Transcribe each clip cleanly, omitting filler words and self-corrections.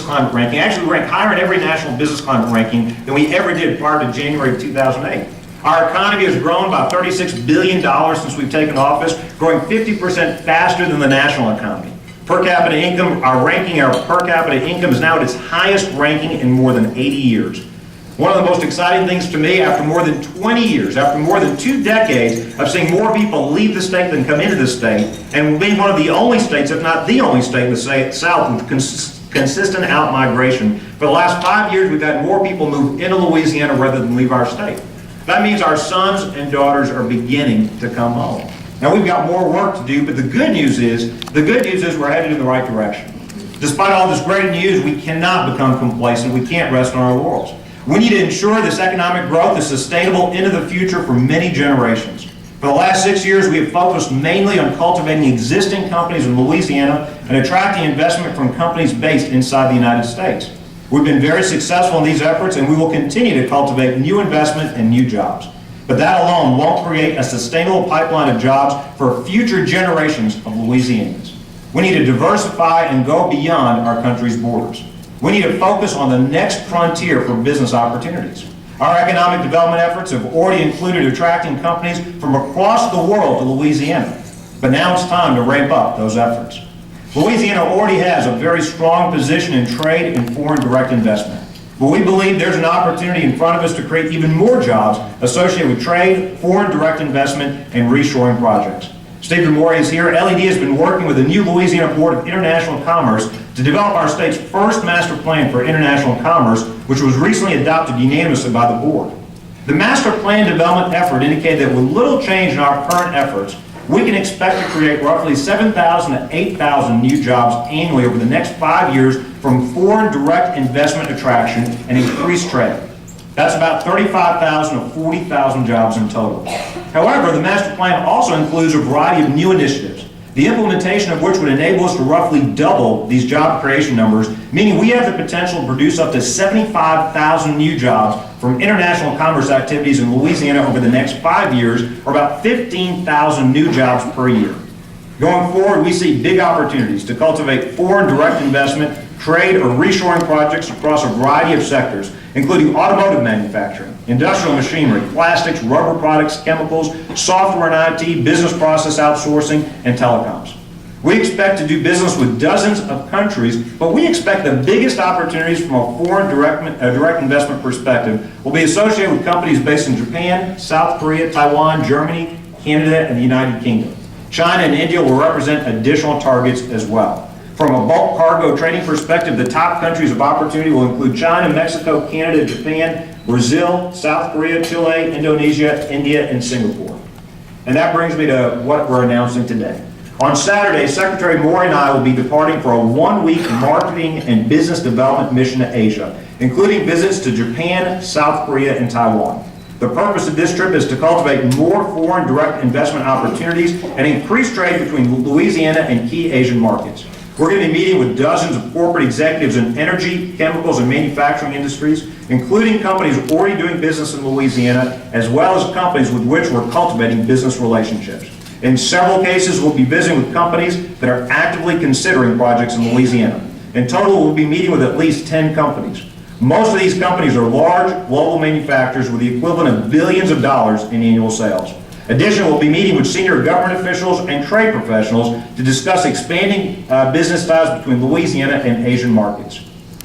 climate ranking. Actually, we rank higher in every national business climate ranking than we ever did prior to January of 2008. Our economy has grown by $36 billion since we've taken office, growing 50% faster than the national economy. Per capita income, our per capita income is now at its highest ranking in more than 80 years. One of the most exciting things to me, after more than 20 years, after more than 2 decades of seeing more people leave the state than come into the state, and being one of the only states, if not the only state in the South with consistent out-migration, for the last 5 years we've had more people move into Louisiana rather than leave our state. That means our sons and daughters are beginning to come home. Now we've got more work to do, but the good news is we're headed in the right direction. Despite all this great news, we cannot become complacent. We can't rest on our laurels. We need to ensure this economic growth is sustainable into the future for many generations. For the last 6 years, we have focused mainly on cultivating existing companies in Louisiana and attracting investment from companies based inside the United States. We've been very successful in these efforts, and we will continue to cultivate new investment and new jobs. But that alone won't create a sustainable pipeline of jobs for future generations of Louisianians. We need to diversify and go beyond our country's borders. We need to focus on the next frontier for business opportunities. Our economic development efforts have already included attracting companies from across the world to Louisiana. But now it's time to ramp up those efforts. Louisiana already has a very strong position in trade and foreign direct investment. But we believe there's an opportunity in front of us to create even more jobs associated with trade, foreign direct investment, and reshoring projects. Stephen Morey is here. LED has been working with the new Louisiana Board of International Commerce to develop our state's first master plan for international commerce, which was recently adopted unanimously by the board. The master plan development effort indicated that with little change in our current efforts, we can expect to create roughly 7,000 to 8,000 new jobs annually over the next 5 years from foreign direct investment attraction and increased trade. That's about 35,000 to 40,000 jobs in total. However, the master plan also includes a variety of new initiatives, the implementation of which would enable us to roughly double these job creation numbers, meaning we have the potential to produce up to 75,000 new jobs from international commerce activities in Louisiana over the next 5 years, or about 15,000 new jobs per year. Going forward, we see big opportunities to cultivate foreign direct investment, trade, or reshoring projects across a variety of sectors, including automotive manufacturing, industrial machinery, plastics, rubber products, chemicals, software and IT, business process outsourcing, and telecoms. We expect to do business with dozens of countries, but we expect the biggest opportunities from a foreign direct investment perspective will be associated with companies based in Japan, South Korea, Taiwan, Germany, Canada, and the United Kingdom. China and India will represent additional targets as well. From a bulk cargo trading perspective, the top countries of opportunity will include China, Mexico, Canada, Japan, Brazil, South Korea, Chile, Indonesia, India, and Singapore. And that brings me to what we're announcing today. On Saturday, Secretary Morey and I will be departing for a 1-week marketing and business development mission to Asia, including visits to Japan, South Korea, and Taiwan. The purpose of this trip is to cultivate more foreign direct investment opportunities and increase trade between Louisiana and key Asian markets. We're going to be meeting with dozens of corporate executives in energy, chemicals, and manufacturing industries, including companies already doing business in Louisiana, as well as companies with which we're cultivating business relationships. In several cases, we'll be visiting with companies that are actively considering projects in Louisiana. In total, we'll be meeting with at least 10 companies. Most of these companies are large global manufacturers with the equivalent of billions of dollars in annual sales. Additionally, we'll be meeting with senior government officials and trade professionals to discuss expanding business ties between Louisiana and Asian markets.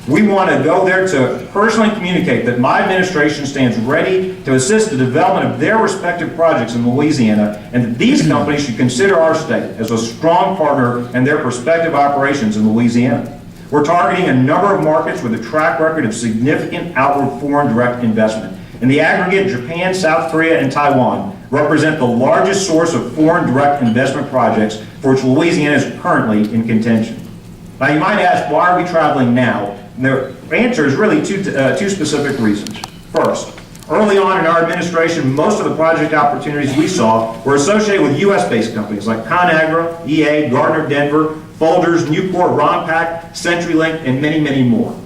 We want to go there to personally communicate that my administration stands ready to assist the development of their respective projects in Louisiana, and that these companies should consider our state as a strong partner in their prospective operations in Louisiana. We're targeting a number of markets with a track record of significant outward foreign direct investment. In the aggregate, Japan, South Korea, and Taiwan represent the largest source of foreign direct investment projects for which Louisiana is currently in contention. Now you might ask, why are we traveling now? And the answer is really two specific reasons. First, early on in our administration, most of the project opportunities we saw were associated with U.S.-based companies like ConAgra, EA, Gardner Denver, Folders, Newport, Ronpac, CenturyLink, and many, many more.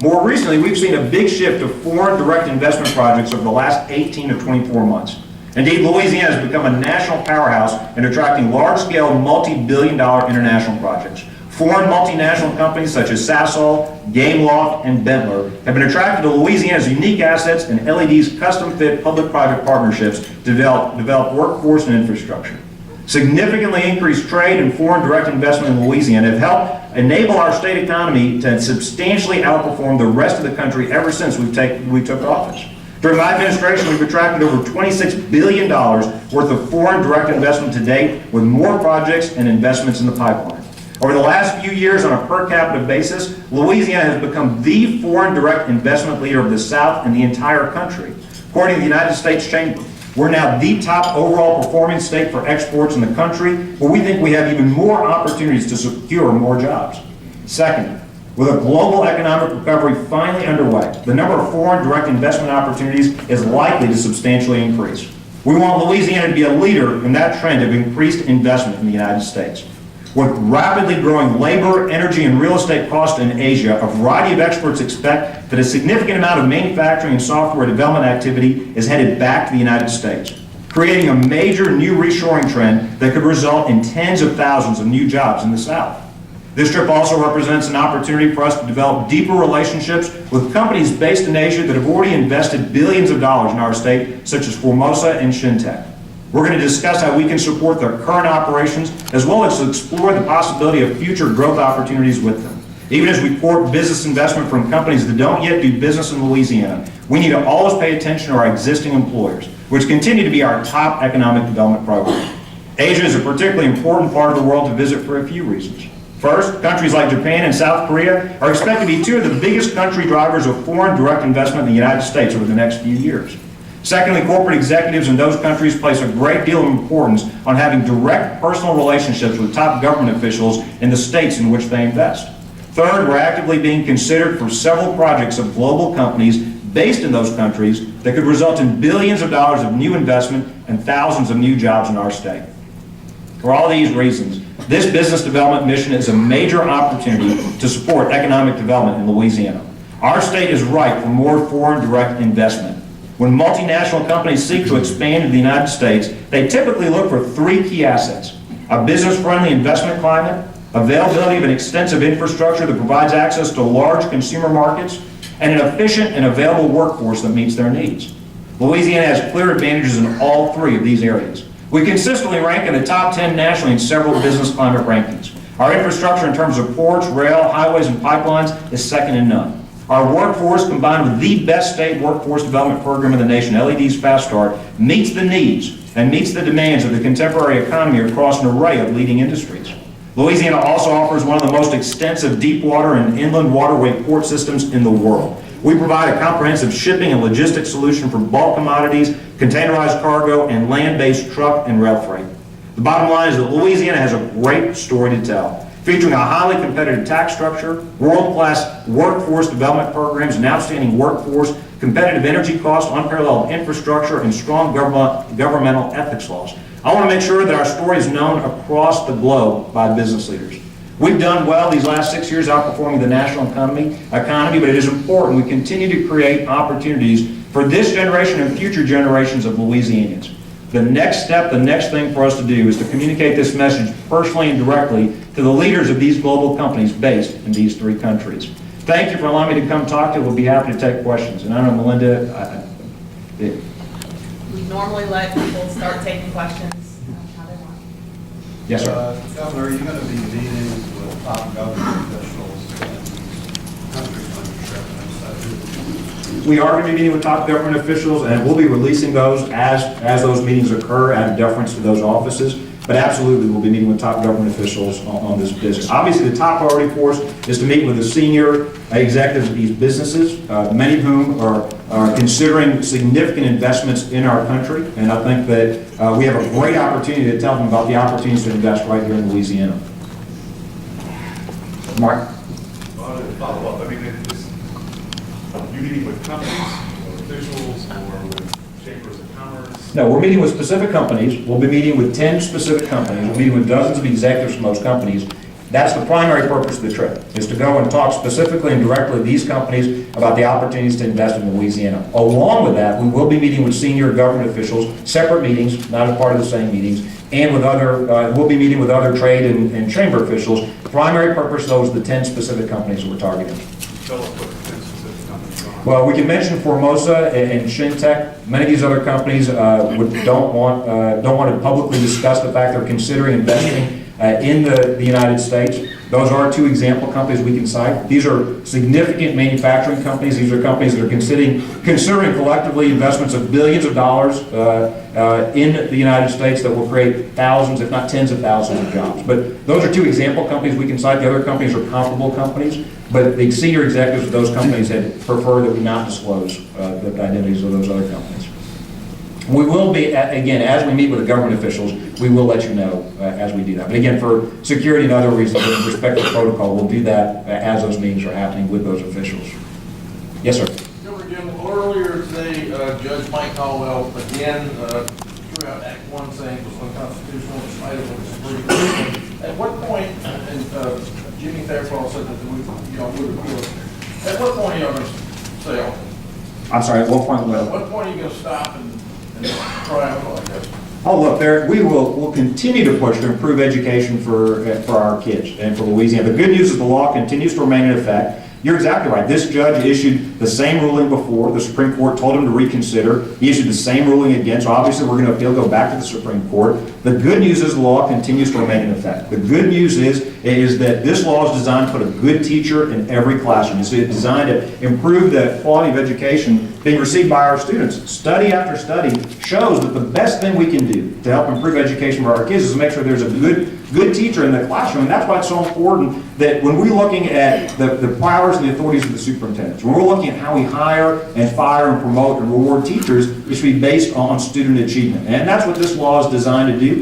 More recently, we've seen a big shift to foreign direct investment projects over the last 18 to 24 months. Indeed, Louisiana has become a national powerhouse in attracting large-scale, multi-billion-dollar international projects. Foreign multinational companies such as Sasol, Gameloft, and Bentler have been attracted to Louisiana's unique assets and LED's custom-fit public-private partnerships to develop workforce and infrastructure. Significantly increased trade and foreign direct investment in Louisiana have helped enable our state economy to substantially outperform the rest of the country ever since we took office. During my administration, we've attracted over $26 billion worth of foreign direct investment to date, with more projects and investments in the pipeline. Over the last few years, on a per capita basis, Louisiana has become the foreign direct investment leader of the South and the entire country. According to the United States Chamber, we're now the top overall performing state for exports in the country, where we think we have even more opportunities to secure more jobs. Second, with a global economic recovery finally underway, the number of foreign direct investment opportunities is likely to substantially increase. We want Louisiana to be a leader in that trend of increased investment in the United States. With rapidly growing labor, energy, and real estate costs in Asia, a variety of experts expect that a significant amount of manufacturing and software development activity is headed back to the United States, creating a major new reshoring trend that could result in tens of thousands of new jobs in the South. This trip also represents an opportunity for us to develop deeper relationships with companies based in Asia that have already invested billions of dollars in our state, such as Formosa and Shintech. We're going to discuss how we can support their current operations, as well as explore the possibility of future growth opportunities with them. Even as we court business investment from companies that don't yet do business in Louisiana, we need to always pay attention to our existing employers, which continue to be our top economic development priority. Asia is a particularly important part of the world to visit for a few reasons. First, countries like Japan and South Korea are expected to be two of the biggest country drivers of foreign direct investment in the United States over the next few years. Secondly, corporate executives in those countries place a great deal of importance on having direct personal relationships with top government officials in the states in which they invest. Third, we're actively being considered for several projects of global companies based in those countries that could result in billions of dollars of new investment and thousands of new jobs in our state. For all these reasons, this business development mission is a major opportunity to support economic development in Louisiana. Our state is ripe for more foreign direct investment. When multinational companies seek to expand into the United States, they typically look for three key assets: a business-friendly investment climate, availability of an extensive infrastructure that provides access to large consumer markets, and an efficient and available workforce that meets their needs. Louisiana has clear advantages in all three of these areas. We consistently rank in the top 10 nationally in several business climate rankings. Our infrastructure in terms of ports, rail, highways, and pipelines is second to none. Our workforce, combined with the best state workforce development program in the nation, LED's Fast Start, meets the needs and meets the demands of the contemporary economy across an array of leading industries. Louisiana also offers one of the most extensive deep water and inland waterway port systems in the world. We provide a comprehensive shipping and logistics solution for bulk commodities, containerized cargo, and land-based truck and rail freight. The bottom line is that Louisiana has a great story to tell, featuring a highly competitive tax structure, world-class workforce development programs, an outstanding workforce, competitive energy costs, unparalleled infrastructure, and strong governmental ethics laws. I want to make sure that our story is known across the globe by business leaders. We've done well these last 6 years outperforming the national economy, but it is important we continue to create opportunities for this generation and future generations of Louisianians. The next step, the next thing for us to do is to communicate this message personally and directly to the leaders of these global companies based in these three countries. Thank you for allowing me to come talk to you. We'll be happy to take questions. And I know, Melinda, We normally let people start taking questions how they want. Yes, sir. Governor, are you going to be meeting with top government officials in countries on your trip? We are going to be meeting with top government officials, and we'll be releasing those as those meetings occur out of deference to those offices. But absolutely, we'll be meeting with top government officials on this business. Obviously, the top priority for us is to meet with the senior executives of these businesses, many of whom are considering significant investments in our country. And I think that we have a great opportunity to tell them about the opportunities to invest right here in Louisiana. Mark? Follow up. I mean, you meeting with companies or officials or with chambers of commerce? No, we're meeting with specific companies. We'll be meeting with 10 specific companies. We're meeting with dozens of executives from those companies. That's the primary purpose of the trip, is to go and talk specifically and directly to these companies about the opportunities to invest in Louisiana. Along with that, we will be meeting with senior government officials, separate meetings, not as part of the same meetings, and with other, we'll be meeting with other trade and chamber officials. Primary purpose, though, is the 10 specific companies that we're targeting. Tell us what the 10 specific companies are. Well, we can mention Formosa and Shintech. Many of these other companies don't want to publicly discuss the fact they're considering investing in the United States. Those are two example companies we can cite. These are significant manufacturing companies. These are companies that are considering collectively investments of billions of dollars in the United States that will create thousands, if not tens of thousands of jobs. But those are two example companies we can cite. The other companies are comparable companies, but the senior executives of those companies had preferred that we not disclose the identities of those other companies. We will be, again, as we meet with the government officials, we will let you know as we do that. But again, for security and other reasons, with respect to protocol, we'll do that as those meetings are happening with those officials. Yes, sir. Governor Jim, earlier today, Judge Mike Caldwell again threw out Act 1 saying it was unconstitutional in spite of what the Supreme Court said. At what point, and Jimmy Fairfax said that we would appeal it. At what point are you going to say, oh, I'm sorry, at what point? at what point are you going to stop and try out, I guess? Oh, look, we'll continue to push to improve education for our kids and for Louisiana. The good news is the law continues to remain in effect. You're exactly right. This judge issued the same ruling before. The Supreme Court told him to reconsider. He issued the same ruling again, so obviously we're going to appeal, go back to the Supreme Court. The good news is the law continues to remain in effect. The good news is that this law is designed to put a good teacher in every classroom. It's designed to improve the quality of education being received by our students. Study after study shows that the best thing we can do to help improve education for our kids is to make sure there's a good teacher in the classroom. And that's why it's so important that when we're looking at the powers and the authorities of the superintendents, when we're looking at how we hire and fire and promote and reward teachers, it should be based on student achievement. And that's what this law is designed to do.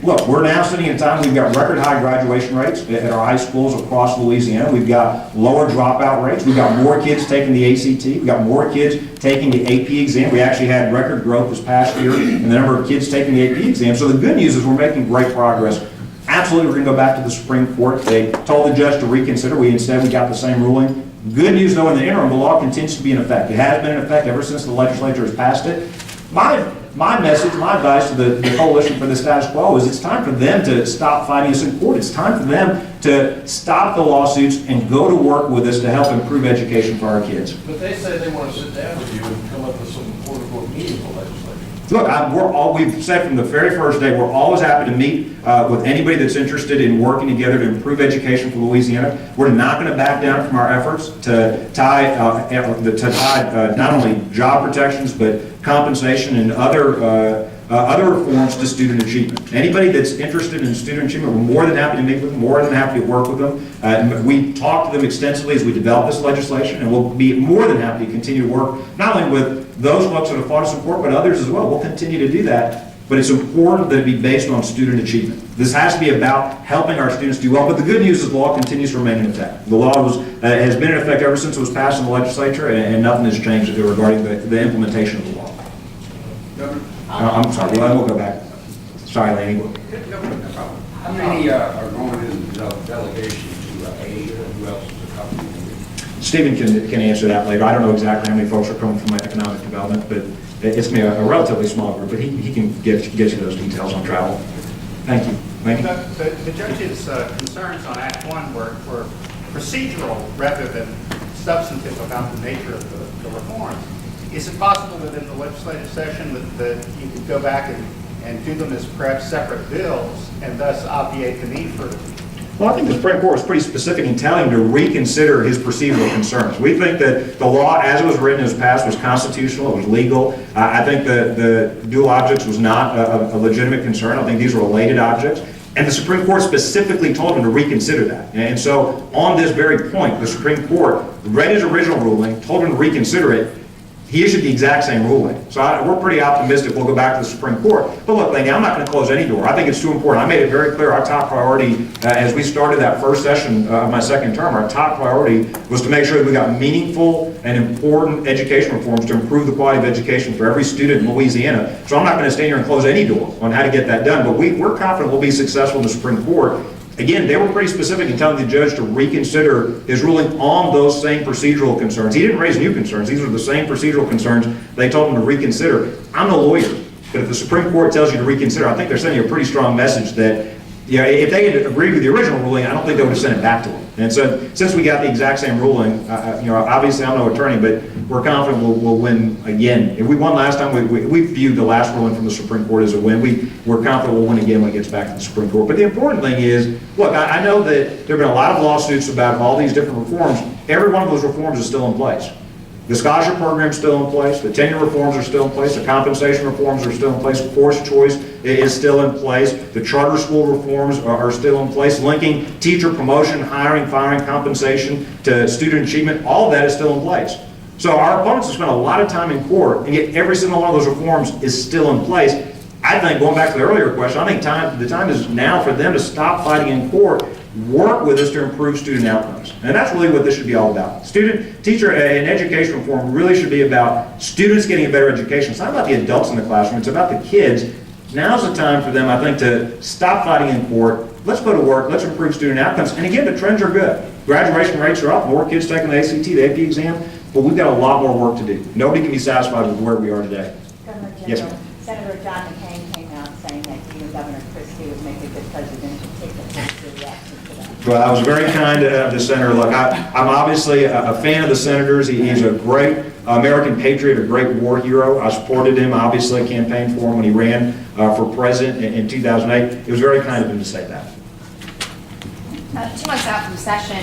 Look, we're now sitting in a time we've got record high graduation rates at our high schools across Louisiana. We've got lower dropout rates. We've got more kids taking the ACT. We've got more kids taking the AP exam. We actually had record growth this past year in the number of kids taking the AP exam. So the good news is we're making great progress. Absolutely, we're going to go back to the Supreme Court. They told the judge to reconsider. We got the same ruling. Good news, though, in the interim, the law continues to be in effect. It has been in effect ever since the legislature has passed it. My message, my advice to the Coalition for the Status Quo is it's time for them to stop fighting us in court. It's time for them to stop the lawsuits and go to work with us to help improve education for our kids. But they say they want to sit down with you and come up with some quote-unquote meaningful legislation. Look, we've said from the very first day, we're always happy to meet with anybody that's interested in working together to improve education for Louisiana. We're not going to back down from our efforts to tie not only job protections, but compensation and other reforms to student achievement. Anybody that's interested in student achievement, we're more than happy to meet with them, more than happy to work with them. We talk to them extensively as we develop this legislation, and we'll be more than happy to continue to work not only with those folks that have fought us in court, but others as well. We'll continue to do that, but it's important that it be based on student achievement. This has to be about helping our students do well, but the good news is the law continues to remain in effect. The law has been in effect ever since it was passed in the legislature, and nothing has changed regarding the implementation of the law. I'm sorry, we'll go back. Sorry, Laney. How many are going in the delegation to Asia? Who else is accompanying you? Stephen can answer that later. I don't know exactly how many folks are coming from economic development, but it's going to be a relatively small group, but he can get you those details on travel. Thank you. Laney? The judge's concerns on Act 1 were procedural rather than substantive about the nature of the reforms. Is it possible that in the legislative session that you could go back and do them as perhaps separate bills and thus obviate the need for? Well, I think the Supreme Court was pretty specific in telling him to reconsider his procedural concerns. We think that the law, as it was written, as passed, was constitutional, it was legal. I think the dual objects was not a legitimate concern. I think these were related objects. And the Supreme Court specifically told him to reconsider that. And so on this very point, the Supreme Court read his original ruling, told him to reconsider it. He issued the exact same ruling. So we're pretty optimistic we'll go back to the Supreme Court. But look, Laney, I'm not going to close any door. I think it's too important. I made it very clear our top priority, as we started that first session of my second term, our top priority was to make sure that we got meaningful and important education reforms to improve the quality of education for every student in Louisiana. So I'm not going to stand here and close any door on how to get that done. But we're confident we'll be successful in the Supreme Court. Again, they were pretty specific in telling the judge to reconsider his ruling on those same procedural concerns. He didn't raise new concerns. These were the same procedural concerns they told him to reconsider. I'm no lawyer. But if the Supreme Court tells you to reconsider, I think they're sending you a pretty strong message that, you know, if they had agreed with the original ruling, I don't think they would have sent it back to them. And so, since we got the exact same ruling, you know, obviously I'm no attorney, but we're confident we'll win again. If we won last time, we viewed the last ruling from the Supreme Court as a win. We're confident we'll win again when it gets back to the Supreme Court. But the important thing is, look, I know that there have been a lot of lawsuits about all these different reforms. Every one of those reforms is still in place. The scholarship program is still in place, the tenure reforms are still in place, the compensation reforms are still in place, course choice is still in place, the charter school reforms are still in place, linking teacher promotion, hiring, firing, compensation to student achievement, all of that is still in place. So our opponents have spent a lot of time in court, and yet every single one of those reforms is still in place. I think, going back to the earlier question, I think the time is now for them to stop fighting in court, work with us to improve student outcomes. And that's really what this should be all about. Teacher and education reform really should be about students getting a better education. It's not about the adults in the classroom, it's about the kids. Now's the time for them, I think, to stop fighting in court. Let's go to work, let's improve student outcomes. And again, the trends are good. Graduation rates are up, more kids taking the ACT, the AP exam, but we've got a lot more work to do. Nobody can be satisfied with where we are today. Governor Yes, General, ma'am. Senator John McCain came out saying that you and Governor Christie would make a good presidential ticket. What's your reaction to that? Well, I was very kind of the senator. Look, I'm obviously a fan of the senators. He's a great American patriot, a great war hero. I supported him, obviously, campaigned for him when he ran for president in 2008. It was very kind of him to say that. 2 months out from session,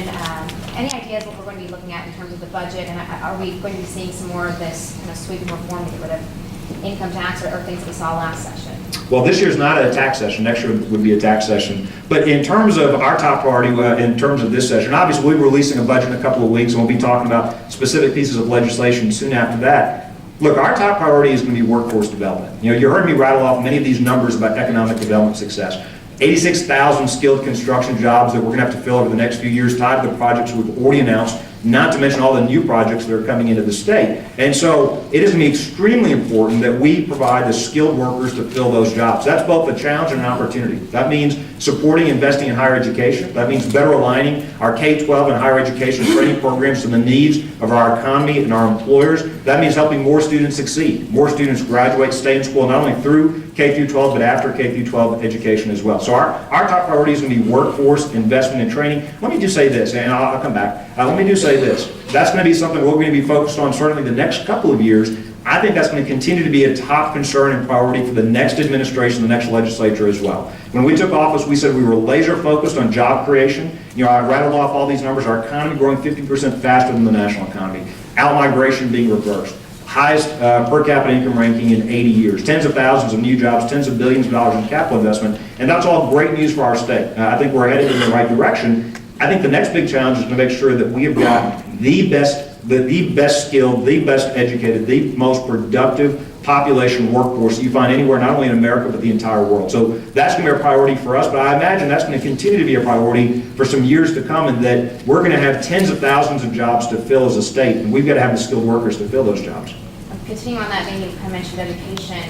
any ideas what we're going to be looking at in terms of the budget? And are we going to be seeing some more of this kind of sweeping reform to get rid of income tax or things we saw last session? Well, this year's not a tax session. Next year would be a tax session. But in terms of our top priority, in terms of this session, obviously we're releasing a budget in a couple of weeks, and we'll be talking about specific pieces of legislation soon after that. Look, our top priority is going to be workforce development. You know, you heard me rattle off many of these numbers about economic development success. 86,000 skilled construction jobs that we're going to have to fill over the next few years, tied to the projects we've already announced, not to mention all the new projects that are coming into the state. And so it is going to be extremely important that we provide the skilled workers to fill those jobs. That's both a challenge and an opportunity. That means supporting investing in higher education. That means better aligning our K-12 and higher education training programs to the needs of our economy and our employers. That means helping more students succeed. More students graduate, stay in school, not only through K-12, but after K-12 education as well. So our top priority is going to be workforce investment and training. Let me just say this, and I'll come back. Let me just say this. That's going to be something we're going to be focused on certainly the next couple of years. I think that's going to continue to be a top concern and priority for the next administration, the next legislature as well. When we took office, we said we were laser focused on job creation. You know, I rattled off all these numbers. Our economy growing 50% faster than the national economy. Out-migration being reversed. Highest per capita income ranking in 80 years. Tens of thousands of new jobs, tens of billions of dollars in capital investment. And that's all great news for our state. I think we're headed in the right direction. I think the next big challenge is to make sure that we have got the best skilled, the best educated, the most productive population workforce you find anywhere, not only in America, but the entire world. So that's going to be a priority for us, but I imagine that's going to continue to be a priority for some years to come, and that we're going to have tens of thousands of jobs to fill as a state, and we've got to have the skilled workers to fill those jobs. Continuing on that vein, you kind of mentioned education.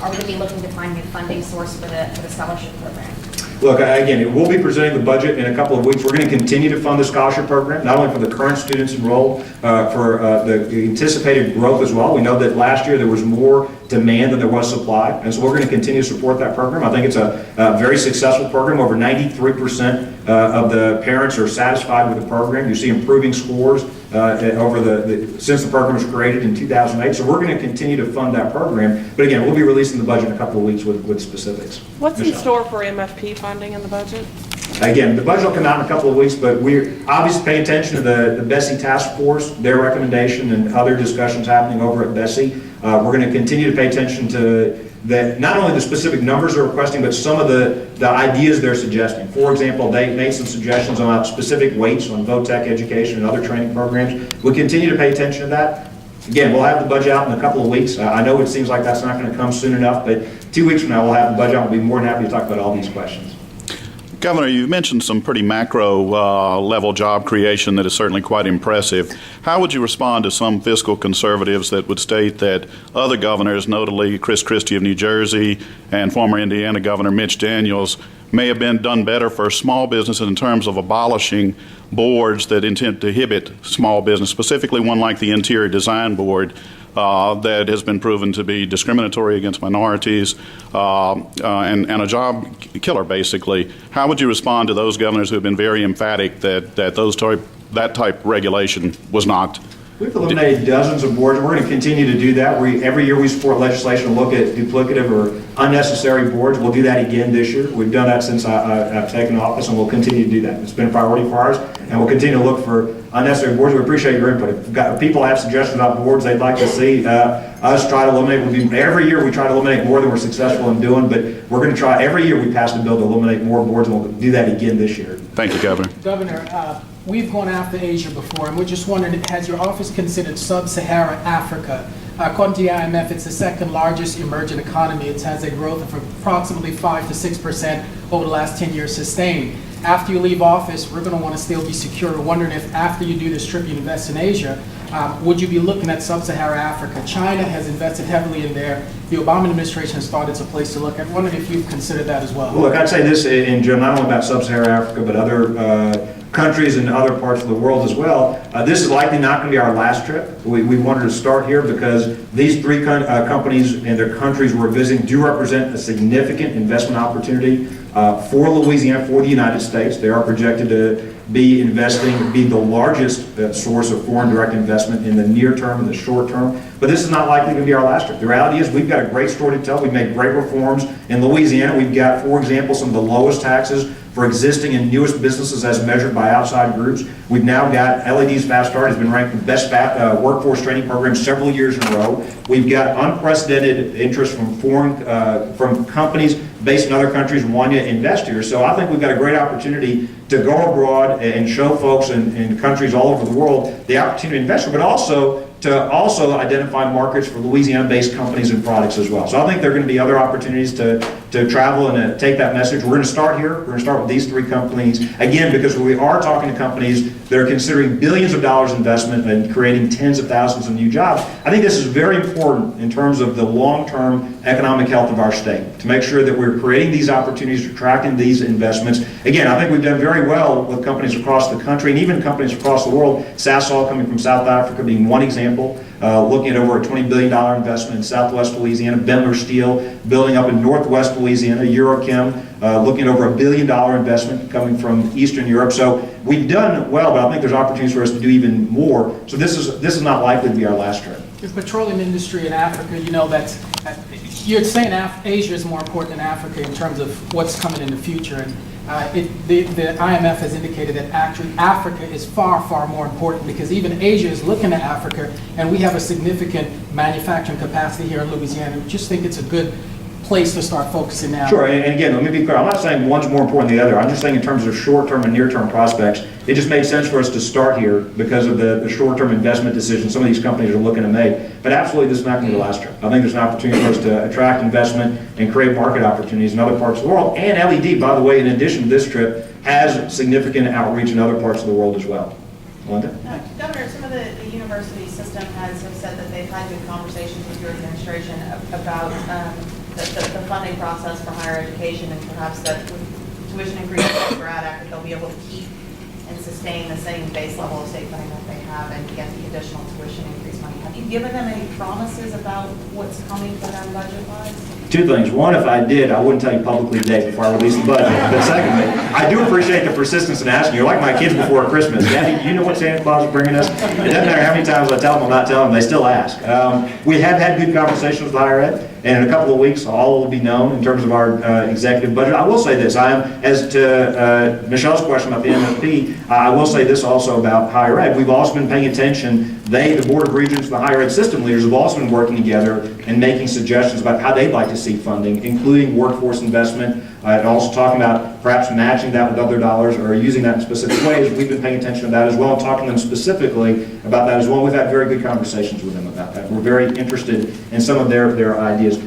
Are we going to be looking to find new funding source for the scholarship program? Look, again, we'll be presenting the budget in a couple of weeks. We're going to continue to fund the scholarship program, not only for the current students enrolled, for the anticipated growth as well. We know that last year there was more demand than there was supply, and so we're going to continue to support that program. I think it's a very successful program. Over 93% of the parents are satisfied with the program. You see improving scores since the program was created in 2008. So we're going to continue to fund that program. But again, we'll be releasing the budget in a couple of weeks with specifics. What's in Michelle. store for MFP funding in the budget? Again, the budget will come out in a couple of weeks, but we're obviously paying attention to the Bessie Task Force, their recommendation, and other discussions happening over at Bessie. We're going to continue to pay attention to not only the specific numbers they're requesting, but some of the ideas they're suggesting. For example, they made some suggestions on specific weights on VOTEC education and other training programs. We'll continue to pay attention to that. Again, we'll have the budget out in a couple of weeks. I know it seems like that's not going to come soon enough, but 2 weeks from now we'll have the budget out. We'll be more than happy to talk about all these questions. Governor, you mentioned some pretty macro level job creation that is certainly quite impressive. How would you respond to some fiscal conservatives that would state that other governors, notably Chris Christie of New Jersey and former Indiana Governor Mitch Daniels, may have been done better for small businesses in terms of abolishing boards that intend to inhibit small business, specifically one like the Interior Design Board that has been proven to be discriminatory against minorities and a job killer, basically. How would you respond to those governors who have been very emphatic that that type regulation was knocked? We've eliminated dozens of boards, and we're going to continue to do that. Every year we support legislation to look at duplicative or unnecessary boards. We'll do that again this year. We've done that since I've taken office, and we'll continue to do that. It's been a priority for ours, and we'll continue to look for unnecessary boards. We appreciate your input. If people have suggestions about boards they'd like to see us try to eliminate, every year we try to eliminate more than we're successful in doing, but we're going to try, every year we pass a bill to eliminate more boards, and we'll do that again this year. Thank you, Governor. Governor, we've gone after Asia before, and we're just wondering, has your office considered sub-Saharan Africa? According to the IMF, it's the second largest emerging economy. It has a growth of approximately 5 to 6% over the last 10 years sustained. After you leave office, we're going to want to still be secure. We're wondering if after you do this trip, you invest in Asia, would you be looking at sub-Saharan Africa? China has invested heavily in there. The Obama administration has thought it's a place to look at. I'm wondering if you've considered that as well. Well, look, I'd say this in general, not only about sub-Saharan Africa, but other countries in other parts of the world as well. This is likely not going to be our last trip. We wanted to start here because these three companies and their countries we're visiting do represent a significant investment opportunity for Louisiana, for the United States. They are projected to be the largest source of foreign direct investment in the near term and the short term. But this is not likely to be our last trip. The reality is we've got a great story to tell. We've made great reforms in Louisiana. We've got, for example, some of the lowest taxes for existing and newest businesses as measured by outside groups. We've now got LED's Fast Start has been ranked the best workforce training program several years in a row. We've got unprecedented interest from companies based in other countries wanting to invest here. So I think we've got a great opportunity to go abroad and show folks in countries all over the world the opportunity to invest here, but also to identify markets for Louisiana-based companies and products as well. So I think there are going to be other opportunities to travel and take that message. We're going to start here. We're going to start with these three companies, again, because we are talking to companies that are considering billions of dollars investment and creating tens of thousands of new jobs. I think this is very important in terms of the long-term economic health of our state, to make sure that we're creating these opportunities, attracting these investments. Again, I think we've done very well with companies across the country and even companies across the world. Sasol coming from South Africa being one example, looking at over a $20 billion investment in Southwest Louisiana, Bendler Steel building up in Northwest Louisiana, Eurochem looking at over $1 billion investment coming from Eastern Europe. So we've done well, but I think there's opportunities for us to do even more. So this is not likely to be our last trip. The petroleum industry in Africa, you know, you're saying Asia is more important than Africa in terms of what's coming in the future. And the IMF has indicated that actually Africa is far, far more important because even Asia is looking at Africa, and we have a significant manufacturing capacity here in Louisiana. We just think it's a good place to start focusing now. Sure, and again, let me be clear. I'm not saying one's more important than the other. I'm just saying in terms of short-term and near-term prospects, it just made sense for us to start here because of the short-term investment decisions some of these companies are looking to make. But absolutely, this is not going to be the last trip. I think there's an opportunity for us to attract investment and create market opportunities in other parts of the world. And LED, by the way, in addition to this trip, has significant outreach in other parts of the world as well. Melinda? Governor, some of the university system have said that they've had good conversations with your administration about the funding process for higher education, and perhaps that with tuition increases for grad act, they'll be able to keep and sustain the same base level of state funding that they have and get the additional tuition increase money. Have you given them any promises about what's coming for them budget-wise? Two things. One, if I did, I wouldn't tell you publicly today before I release the budget. But secondly, I do appreciate the persistence in asking. You're like my kids before Christmas. Daddy, do you know what Santa Claus is bringing us? It doesn't matter how many times I tell them I'm not telling them, they still ask. We have had good conversations with higher ed, and in a couple of weeks, all will be known in terms of our executive budget. I will say this. As to Michelle's question about the MFP, I will say this also about higher ed. We've also been paying attention. The Board of Regents, the higher ed system leaders have also been working together and making suggestions about how they'd like to see funding, including workforce investment, and also talking about perhaps matching that with other dollars or using that in specific ways. We've been paying attention to that as well and talking to them specifically about that as well. We've had very good conversations with them about that. We're very interested in some of their ideas.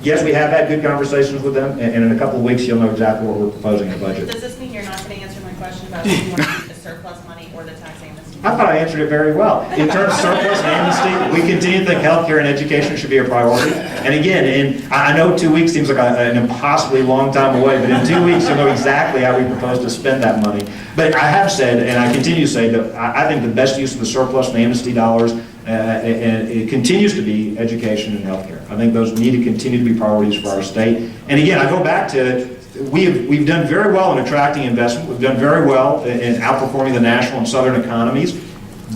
Yes, we have had good conversations with them, and in a couple of weeks you'll know exactly what we're proposing in the budget. Does this mean you're not going to answer my question about if you want to keep the surplus money or the tax amnesty? I thought I answered it very well. In terms of surplus and amnesty, we continue to think healthcare and education should be a priority. And again, I know 2 weeks seems like an impossibly long time away, but in 2 weeks you'll know exactly how we propose to spend that money. But I have said, and I continue to say, that I think the best use of the surplus and amnesty dollars and it continues to be education and healthcare. I think those need to continue to be priorities for our state. And again, I go back to we've done very well in attracting investment. We've done very well in outperforming the national and southern economies.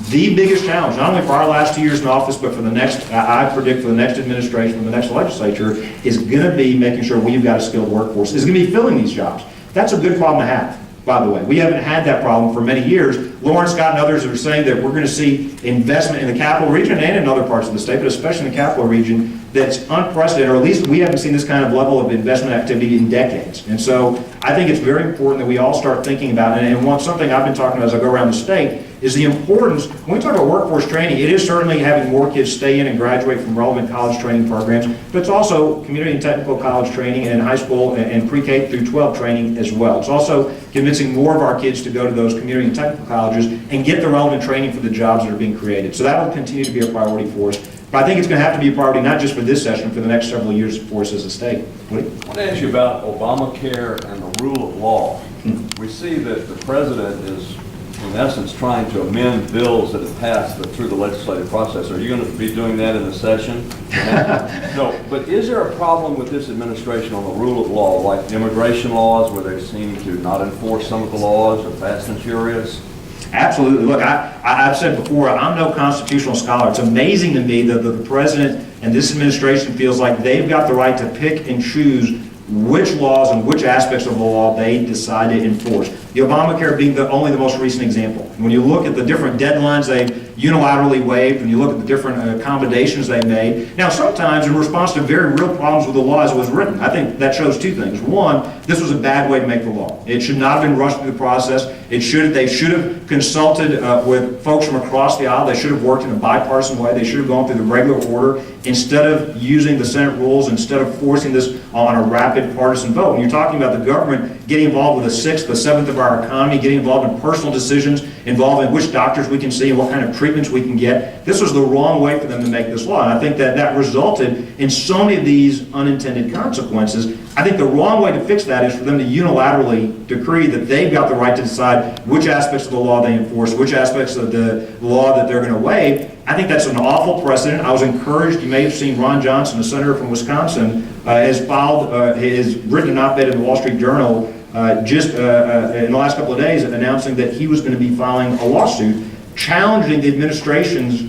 The biggest challenge, not only for our last 2 years in office, but for the next, I predict for the next administration, for the next legislature, is going to be making sure we've got a skilled workforce. Is going to be filling these jobs. That's a good problem to have, by the way. We haven't had that problem for many years. Lauren Scott and others are saying that we're going to see investment in the capital region and in other parts of the state, but especially in the capital region, that's unprecedented, or at least we haven't seen this kind of level of investment activity in decades. And so I think it's very important that we all start thinking about it. And something I've been talking about as I go around the state is the importance, when we talk about workforce training, it is certainly having more kids stay in and graduate from relevant college training programs, but it's also community and technical college training and high school and pre-K through 12 training as well. It's also convincing more of our kids to go to those community and technical colleges and get the relevant training for the jobs that are being created. So that will continue to be a priority for us. But I think it's going to have to be a priority not just for this session, for the next several years for us as a state. Woody? I want to ask you about Obamacare and the rule of law. We see that the president is, in essence, trying to amend bills that have passed through the legislative process. Are you going to be doing that in the session? No, but is there a problem with this administration on the rule of law, like immigration laws, where they seem to not enforce some of the laws, or fast and furious? Absolutely. Look, I've said before, I'm no constitutional scholar. It's amazing to me that the president and this administration feels like they've got the right to pick and choose which laws and which aspects of the law they decide to enforce. The Obamacare being only the most recent example. When you look at the different deadlines they've unilaterally waived, and you look at the different accommodations they made, now sometimes in response to very real problems with the law as it was written, I think that shows two things. One, this was a bad way to make the law. It should not have been rushed through the process. They should have consulted with folks from across the aisle. They should have worked in a bipartisan way. They should have gone through the regular order instead of using the Senate rules, instead of forcing this on a rapid partisan vote. When you're talking about the government getting involved with a sixth, a seventh of our economy, getting involved in personal decisions involving which doctors we can see and what kind of treatments we can get, this was the wrong way for them to make this law. And I think that resulted in so many of these unintended consequences. I think the wrong way to fix that is for them to unilaterally decree that they've got the right to decide which aspects of the law they enforce, which aspects of the law that they're going to waive. I think that's an awful precedent. I was encouraged, you may have seen Ron Johnson, a senator from Wisconsin, has written an op-ed in the Wall Street Journal just in the last couple of days announcing that he was going to be filing a lawsuit challenging the administration's,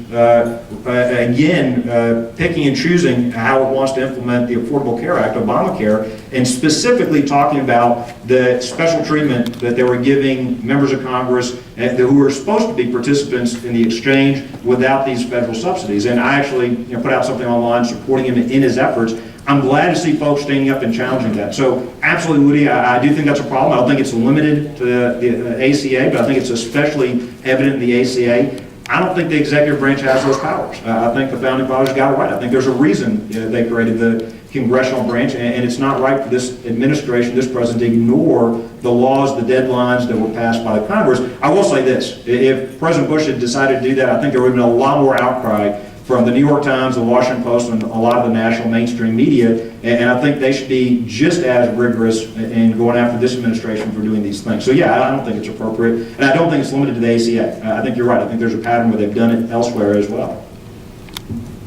picking and choosing how it wants to implement the Affordable Care Act, Obamacare, and specifically talking about the special treatment that they were giving members of Congress who were supposed to be participants in the exchange without these federal subsidies. And I actually put out something online supporting him in his efforts. I'm glad to see folks standing up and challenging that. So absolutely, Woody, I do think that's a problem. I don't think it's limited to the ACA, but I think it's especially evident in the ACA. I don't think the executive branch has those powers. I think the founding fathers got it right. I think there's a reason they created the congressional branch, and it's not right for this administration, this president, to ignore the laws, the deadlines that were passed by the Congress. I will say this, if President Bush had decided to do that, I think there would have been a lot more outcry from the New York Times, the Washington Post, and a lot of the national mainstream media, and I think they should be just as rigorous in going after this administration for doing these things. So yeah, I don't think it's appropriate, and I don't think it's limited to the ACA. I think you're right. I think there's a pattern where they've done it elsewhere as well.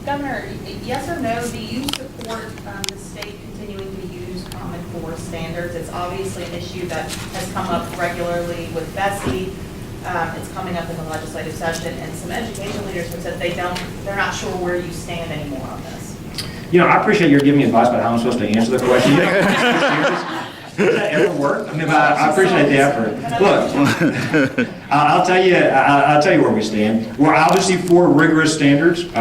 Governor, yes or no, do you support the state continuing to use Common Core standards? It's obviously an issue that has come up regularly with Bessie. It's coming up in the legislative session, and some education leaders have said they're not sure where you stand anymore on this. I appreciate your giving me advice about how I'm supposed to answer the question. Does that ever work? I mean, I appreciate the effort. Look, I'll tell you where we stand. We're obviously for rigorous standards. We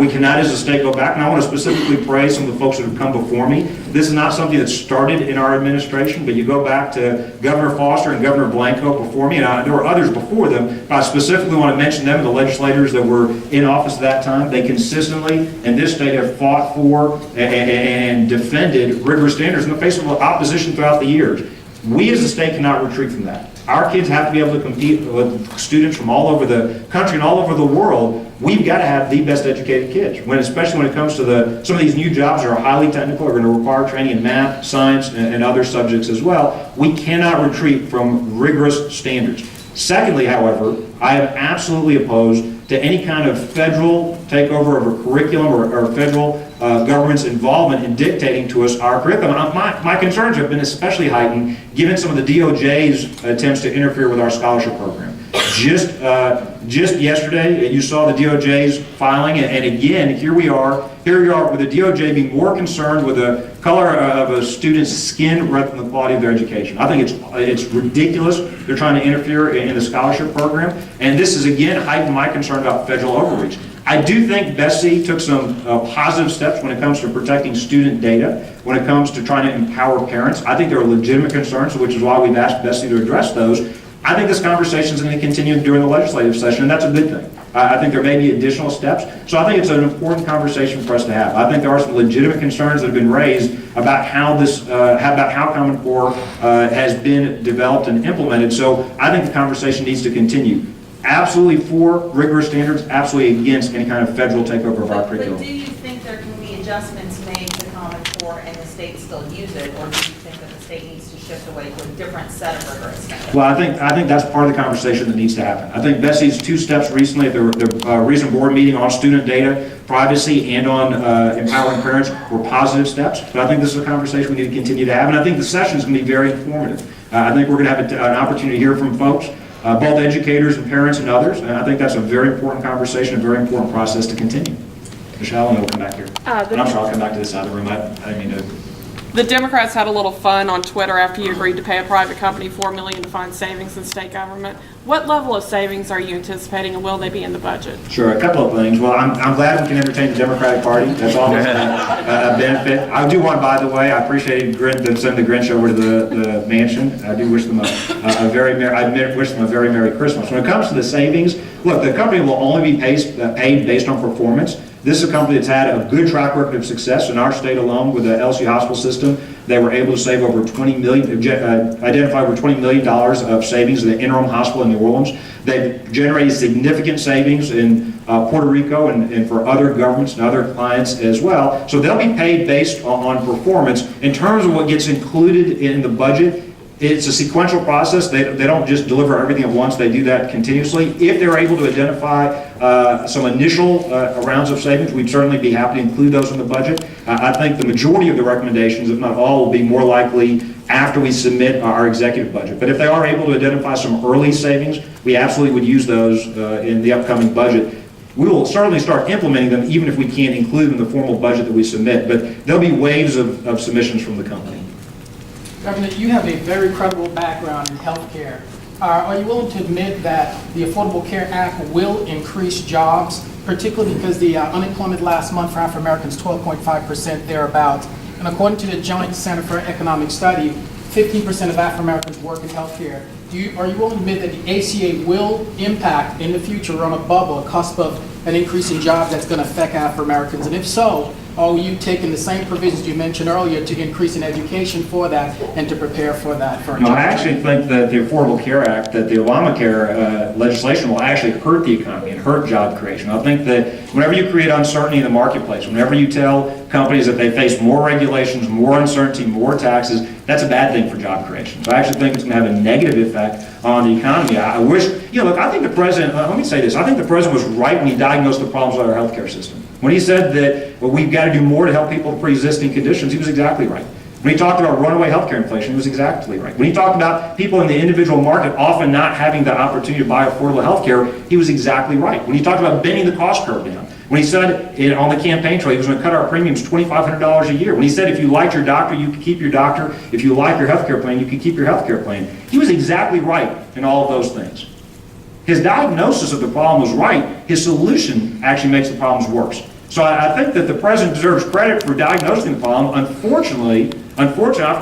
cannot, as a state, go back. And I want to specifically praise some of the folks that have come before me. This is not something that started in our administration, but you go back to Governor Foster and Governor Blanco before me, and there were others before them. But I specifically want to mention them, the legislators that were in office at that time. They consistently, in this state, have fought for and defended rigorous standards in the face of opposition throughout the years. We as a state cannot retreat from that. Our kids have to be able to compete with students from all over the country and all over the world. We've got to have the best educated kids, especially when it comes to some of these new jobs that are highly technical, are going to require training in math, science, and other subjects as well. We cannot retreat from rigorous standards. Secondly, however, I am absolutely opposed to any kind of federal takeover of a curriculum or federal government's involvement in dictating to us our curriculum. My concerns have been especially heightened given some of the DOJ's attempts to interfere with our scholarship program. Just yesterday, you saw the DOJ's filing, and again, here we are with the DOJ being more concerned with the color of a student's skin rather than the quality of their education. I think it's ridiculous. They're trying to interfere in the scholarship program, and this is again heightened my concern about federal overreach. I do think BESI took some positive steps when it comes to protecting student data, when it comes to trying to empower parents. I think there are legitimate concerns, which is why we've asked BESI to address those. I think this conversation is going to continue during the legislative session, and that's a good thing. I think there may be additional steps, so I think it's an important conversation for us to have. I think there are some legitimate concerns that have been raised about how Common Core has been developed and implemented, so I think the conversation needs to continue. Absolutely for rigorous standards, absolutely against any kind of federal takeover of our curriculum. But do you think there can be adjustments made to Common Core and the state still use it, or do you think that the state needs to shift away to a different set of rigorous standards? Well, I think that's part of the conversation that needs to happen. I think BESI's 2 steps recently at the recent board meeting on student data, privacy, and on empowering parents were positive steps. But I think this is a conversation we need to continue to have, and I think the session is going to be very informative. I think we're going to have an opportunity to hear from folks, both educators and parents and others, and I think that's a very important conversation, a very important process to continue. Michelle, and then we'll come back here. And I'm sorry, I'll come back to this side of the room. I didn't mean to. The Democrats had a little fun on Twitter after you agreed to pay a private company $4 million to find savings in state government. What level of savings are you anticipating, and will they be in the budget? Sure, a couple of things. Well, I'm glad we can entertain the Democratic Party. That's always a benefit. I do want, by the way, I appreciated them sending the Grinch over to the mansion. I do wish them a very Merry Christmas. When it comes to the savings, look, the company will only be paid based on performance. This is a company that's had a good track record of success in our state alone with the LC hospital system. They were able to save over identify over $20 million of savings in the interim hospital in New Orleans. They've generated significant savings in Puerto Rico and for other governments and other clients as well. So they'll be paid based on performance. In terms of what gets included in the budget, it's a sequential process. They don't just deliver everything at once. They do that continuously. If they're able to identify some initial rounds of savings, we'd certainly be happy to include those in the budget. I think the majority of the recommendations, if not all, will be more likely after we submit our executive budget. But if they are able to identify some early savings, we absolutely would use those in the upcoming budget. We will certainly start implementing them even if we can't include them in the formal budget that we submit. But there'll be waves of submissions from the company. Governor, you have a very credible background in healthcare. Are you willing to admit that the Affordable Care Act will increase jobs, particularly because the unemployment last month for African Americans, 12.5% thereabouts, and according to the Joint Center for Economic Study, 15% of African Americans work in healthcare. Are you willing to admit that the ACA will impact in the future on a bubble, a cusp of an increase in jobs that's going to affect African Americans? And if so, are you taking the same provisions you mentioned earlier to increase in education for that and to prepare for that? No, I actually think that the Affordable Care Act, that the Obamacare legislation will actually hurt the economy and hurt job creation. I think that whenever you create uncertainty in the marketplace, whenever you tell companies that they face more regulations, more uncertainty, more taxes, that's a bad thing for job creation. So I actually think it's going to have a negative effect on the economy. I wish, look, I think the president, let me say this, I think the president was right when he diagnosed the problems with our healthcare system. When he said that we've got to do more to help people with pre-existing conditions, he was exactly right. When he talked about runaway healthcare inflation, he was exactly right. When he talked about people in the individual market often not having the opportunity to buy affordable healthcare, he was exactly right. When he talked about bending the cost curve down, when he said on the campaign trail he was going to cut our premiums $2,500 a year, when he said if you liked your doctor, you could keep your doctor, if you like your healthcare plan, you could keep your healthcare plan, he was exactly right in all of those things. His diagnosis of the problem was right. His solution actually makes the problems worse. So I think that the president deserves credit for diagnosing the problem. Unfortunately, I've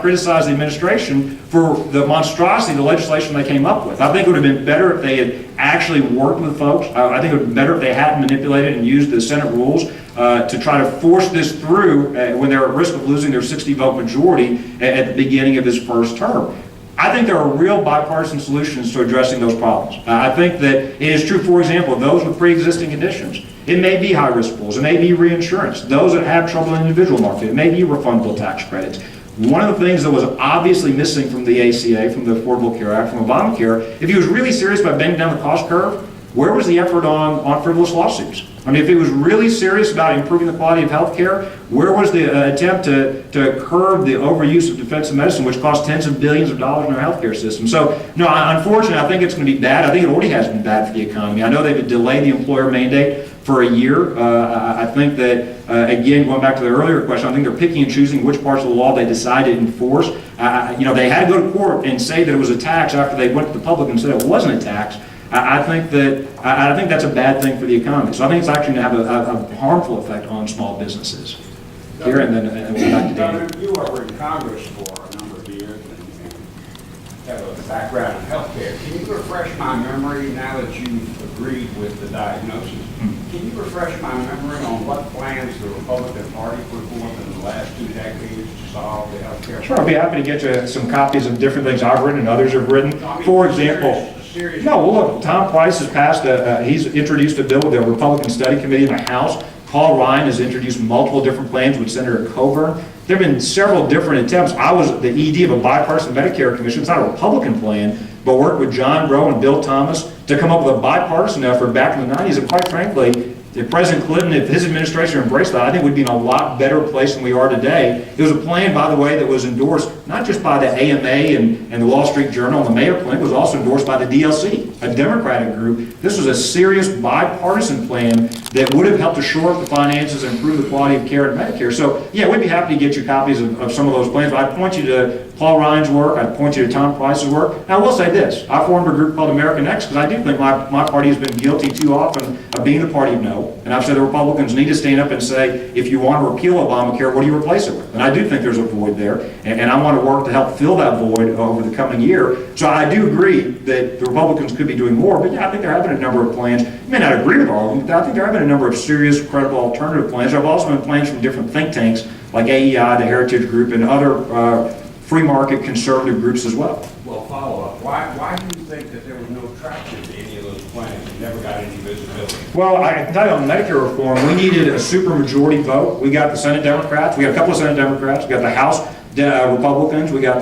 criticized the administration for the monstrosity of the legislation they came up with. I think it would have been better if they had actually worked with folks. I think it would have been better if they hadn't manipulated and used the Senate rules to try to force this through when they're at risk of losing their 60-vote majority at the beginning of his first term. I think there are real bipartisan solutions to addressing those problems. I think that it is true, for example, those with pre-existing conditions. It may be high-risk pools, it may be reinsurance, those that have trouble in the individual market, it may be refundable tax credits. One of the things that was obviously missing from the ACA, from the Affordable Care Act, from Obamacare, if he was really serious about bending down the cost curve, where was the effort on frivolous lawsuits? I mean, if he was really serious about improving the quality of health care, where was the attempt to curb the overuse of defensive medicine, which costs tens of billions of dollars in our healthcare system? So, no, unfortunately, I think it's going to be bad. I think it already has been bad for the economy. I know they've delayed the employer mandate for a year. I think that, again, going back to the earlier question, I think they're picking and choosing which parts of the law they decide to enforce. They had to go to court and say that it was a tax after they went to the public and said it wasn't a tax. I think that's a bad thing for the economy. So I think it's actually going to have a harmful effect on small businesses. Here and then we'll back to Dan. You were in Congress for a number of years and have a background in healthcare. Can you refresh my memory now that you've agreed with the diagnosis? Can you refresh my memory on what plans the Republican Party put forth in the last 2 decades to solve the healthcare? Sure, I'll be happy to get you some copies of different things I've written and others have written. For example, look, Tom Price has passed, he's introduced a bill with the Republican Study Committee in the House. Paul Ryan has introduced multiple different plans with Senator Coburn. There have been several different attempts. I was the ED of a bipartisan Medicare commission. It's not a Republican plan, but worked with John Rowe and Bill Thomas to come up with a bipartisan effort back in the 90s. And quite frankly, if President Clinton, if his administration embraced that, I think we'd be in a lot better place than we are today. It was a plan, by the way, that was endorsed not just by the AMA and the Wall Street Journal and the Mayo Clinic, it was also endorsed by the DLC, a Democratic group. This was a serious bipartisan plan that would have helped to shore up the finances and improve the quality of care in Medicare. So, yeah, we'd be happy to get you copies of some of those plans, but I'd point you to Paul Ryan's work, I'd point you to Tom Price's work. Now, I will say this, I formed a group called American X because I do think my party has been guilty too often of being the party of no. And I've said the Republicans need to stand up and say, if you want to repeal Obamacare, what do you replace it with? And I do think there's a void there, and I want to work to help fill that void over the coming year. So I do agree that the Republicans could be doing more, but yeah, I think they're having a number of plans. You may not agree with all of them, but I think they're having a number of serious, credible alternative plans. There have also been plans from different think tanks, like AEI, the Heritage Group, and other free market conservative groups as well. Well, follow up. Why do you think that there was no traction to any of those plans and never got any visibility? Well, I can tell you on Medicare reform, we needed a supermajority vote. We got the Senate Democrats, we got a couple of Senate Democrats, we got the House Republicans, we got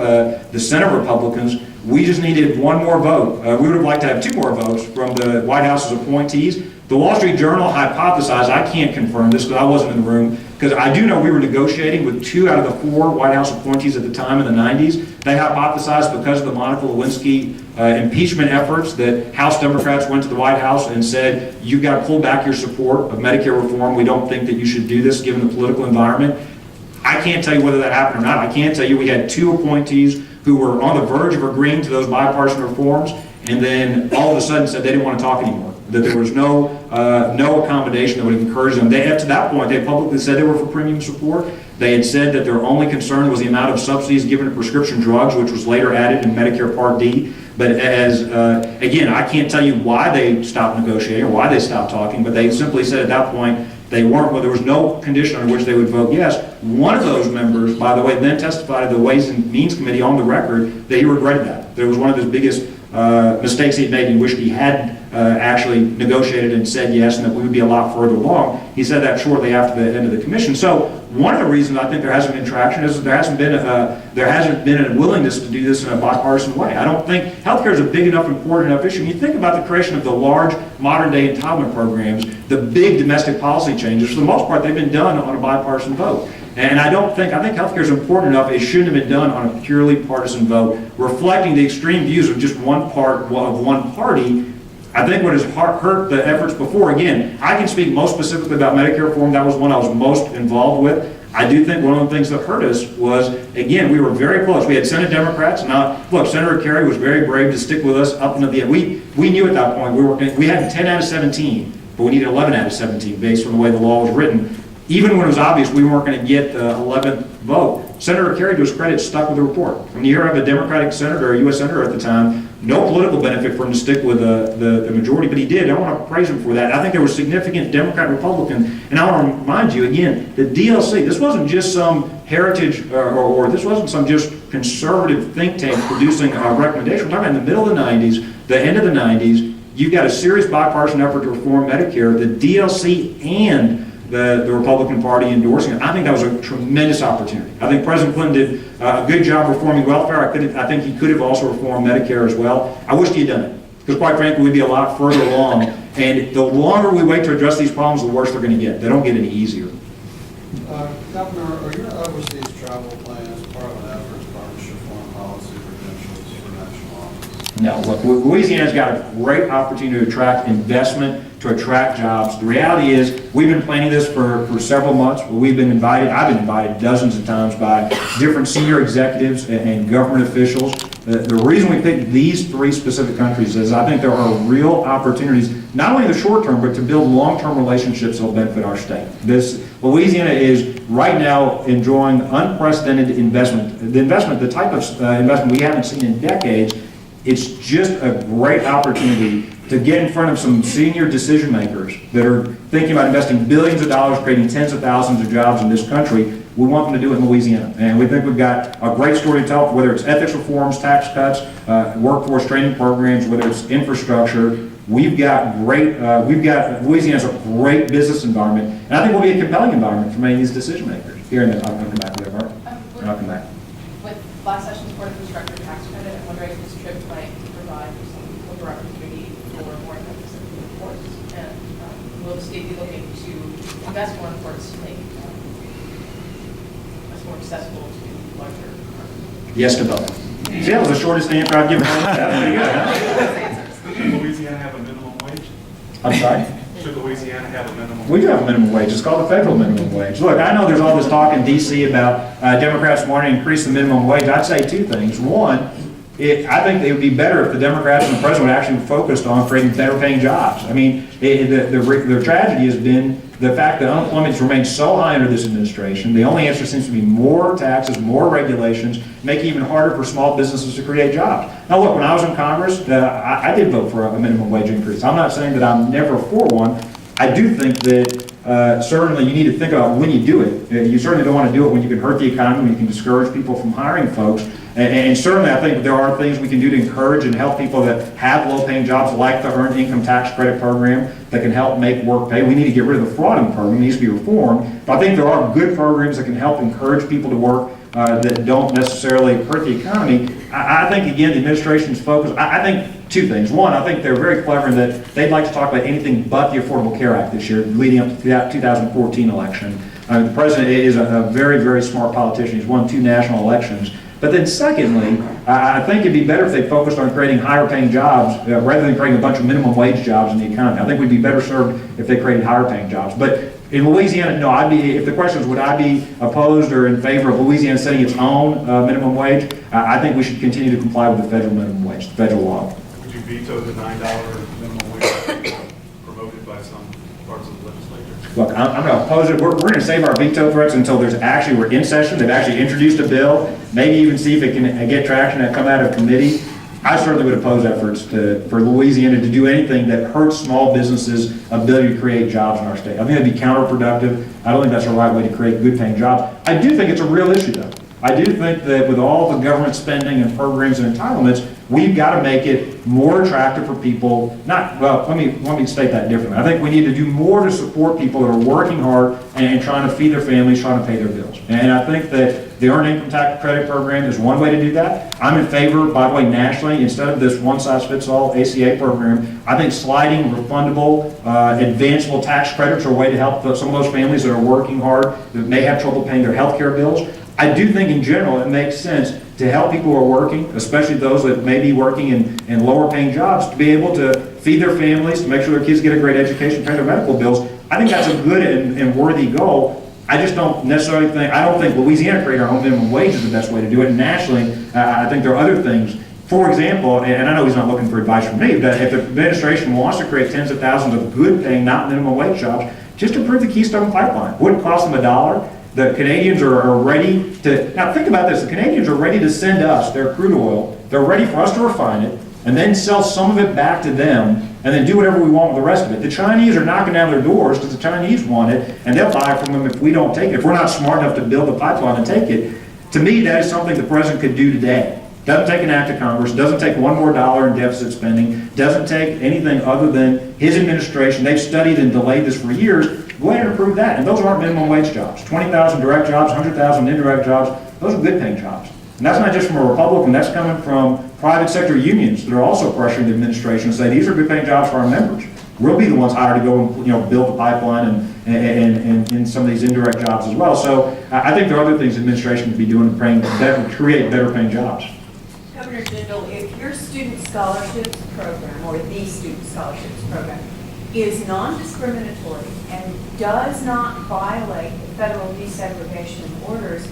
the Senate Republicans. We just needed one more vote. We would have liked to have 2 more votes from the White House's appointees. The Wall Street Journal hypothesized, I can't confirm this because I wasn't in the room, because I do know we were negotiating with 2 out of the 4 White House appointees at the time in the 90s. They hypothesized because of the Monica Lewinsky impeachment efforts that House Democrats went to the White House and said, you've got to pull back your support of Medicare reform. We don't think that you should do this given the political environment. I can't tell you whether that happened or not. I can tell you we had 2 appointees who were on the verge of agreeing to those bipartisan reforms, and then all of a sudden said they didn't want to talk anymore, that there was no accommodation that would encourage them. Up to that point, they publicly said they were for premium support. They had said that their only concern was the amount of subsidies given to prescription drugs, which was later added in Medicare Part D. But again, I can't tell you why they stopped negotiating or why they stopped talking, but they simply said at that point they weren't, well, there was no condition on which they would vote yes. One of those members, by the way, then testified to the Ways and Means Committee on the record that he regretted that. That it was one of his biggest mistakes he'd made. He wished he had actually negotiated and said yes, and that we would be a lot further along. He said that shortly after the end of the commission. So one of the reasons I think there hasn't been traction is that there hasn't been a willingness to do this in a bipartisan way. I don't think healthcare is a big enough, important enough issue. When you think about the creation of the large modern-day entitlement programs, the big domestic policy changes, for the most part, they've been done on a bipartisan vote. And I think healthcare is important enough, it shouldn't have been done on a purely partisan vote, reflecting the extreme views of just one party. I think what has hurt the efforts before, again, I can speak most specifically about Medicare reform. That was one I was most involved with. I do think one of the things that hurt us was, again, we were very close. We had Senate Democrats. Now, look, Senator Kerry was very brave to stick with us up until the end. We knew at that point we had 10 out of 17, but we needed 11 out of 17 based on the way the law was written. Even when it was obvious we weren't going to get the 11th vote, Senator Kerry, to his credit, stuck with the report. When you have a Democratic senator, a U.S. senator at the time, no political benefit for him to stick with the majority, but he did. I want to praise him for that. I think there were significant Democrat, Republican, and I want to remind you again, the DLC, this wasn't just some heritage, or this wasn't some just conservative think tank producing a recommendation. We're talking about in the middle of the 90s, the end of the 90s. You've got a serious bipartisan effort to reform Medicare. The DLC and the Republican Party endorsing it. I think that was a tremendous opportunity. I think President Clinton did a good job reforming welfare. I think he could have also reformed Medicare as well. I wish he had done it, because quite frankly, we'd be a lot further along. And the longer we wait to address these problems, the worse they're going to get. They don't get any easier. Governor, are your overseas travel plans part of an effort to furnish foreign policy credentials for national office? No, look, Louisiana's got a great opportunity to attract investment, to attract jobs. The reality is, we've been planning this for several months. I've been invited dozens of times by different senior executives and government officials. The reason we picked these 3 specific countries is I think there are real opportunities, not only in the short term, but to build long-term relationships that will benefit our state. Louisiana is right now enjoying unprecedented investment. The type of investment we haven't seen in decades. It's just a great opportunity to get in front of some senior decision makers that are thinking about investing billions of dollars, creating tens of thousands of jobs in this country. We want them to do it in Louisiana. And we think we've got a great story to tell, whether it's ethics reforms, tax cuts, workforce training programs, whether it's infrastructure. Louisiana's a great business environment. And I think we'll be a compelling environment for many of these decision makers. Here, and then I'll come back to that part. I'll come back. With last session's Board of Construction tax credit, I'm wondering if this trip might provide some over opportunity for more investment in the ports. And will the state be looking to invest more in ports to make us more accessible to larger cars? Yes to both. See, that was the shortest answer I've given. That's pretty good, huh? Should Louisiana have a minimum wage? I'm sorry? Should Louisiana have a minimum wage? We do have a minimum wage. It's called the federal minimum wage. Look, I know there's all this talk in D.C. about Democrats wanting to increase the minimum wage. I'd say 2 things. One, I think it would be better if the Democrats and the president actually focused on creating better paying jobs. I mean, the tragedy has been the fact that unemployment has remained so high under this administration. The only answer seems to be more taxes, more regulations, make it even harder for small businesses to create jobs. Now look, when I was in Congress, I did vote for a minimum wage increase. I'm not saying that I'm never for one. I do think that certainly you need to think about when you do it. You certainly don't want to do it when you can hurt the economy, when you can discourage people from hiring folks. And certainly I think there are things we can do to encourage and help people that have low-paying jobs, like the Earned Income Tax Credit Program, that can help make work pay. We need to get rid of the fraud in the program. It needs to be reformed. But I think there are good programs that can help encourage people to work that don't necessarily hurt the economy. I think, again, the administration's focus, I think 2 things. One, I think they're very clever in that they'd like to talk about anything but the Affordable Care Act this year, leading up to the 2014 election. The president is a very, very smart politician. He's won 2 national elections. But then secondly, I think it'd be better if they focused on creating higher paying jobs rather than creating a bunch of minimum wage jobs in the economy. I think we'd be better served if they created higher paying jobs. But in Louisiana, no, if the question is would I be opposed or in favor of Louisiana setting its own minimum wage, I think we should continue to comply with the federal minimum wage, the federal law. Would you veto the $9 minimum wage promoted by some parts of the legislature? Look, I'm going to oppose it. We're going to save our veto threats until we're in session. They've actually introduced a bill, maybe even see if it can get traction and come out of committee. I certainly would oppose efforts for Louisiana to do anything that hurts small businesses' ability to create jobs in our state. I think that'd be counterproductive. I don't think that's the right way to create good paying jobs. I do think it's a real issue, though. I do think that with all the government spending and programs and entitlements, we've got to make it more attractive for people. Let me state that differently. I think we need to do more to support people that are working hard and trying to feed their families, trying to pay their bills. And I think that the Earned Income Tax Credit Program is one way to do that. I'm in favor, by the way, nationally, instead of this one-size-fits-all ACA program, I think sliding refundable, advanceable tax credits are a way to help some of those families that are working hard, that may have trouble paying their health care bills. I do think in general it makes sense to help people who are working, especially those that may be working in lower paying jobs, to be able to feed their families, to make sure their kids get a great education, pay their medical bills. I think that's a good and worthy goal. I just don't necessarily think Louisiana creating our own minimum wage is the best way to do it. And nationally, I think there are other things. For example, and I know he's not looking for advice from me, but if the administration wants to create tens of thousands of good paying, not minimum wage jobs, just improve the Keystone Pipeline. It wouldn't cost them $1. The Canadians are ready to, now think about this, the Canadians are ready to send us their crude oil, they're ready for us to refine it, and then sell some of it back to them, and then do whatever we want with the rest of it. The Chinese are knocking down their doors because the Chinese want it, and they'll buy it from them if we don't take it. If we're not smart enough to build the pipeline and take it, To me, that is something the president could do today. Doesn't take an act of Congress, doesn't take $1 more in deficit spending, doesn't take anything other than his administration. They've studied and delayed this for years. Go ahead and approve that. And those aren't minimum wage jobs. 20,000 direct jobs, 100,000 indirect jobs. Those are good paying jobs. And that's not just from a Republican, that's coming from private sector unions that are also pressuring the administration to say these are good paying jobs for our members. We'll be the ones hired to go and build the pipeline and some of these indirect jobs as well. So I think there are other things the administration could be doing to create better paying jobs. Governor Jindal, if your student scholarships program, or the student scholarships program, is non-discriminatory and does not violate the federal desegregation orders,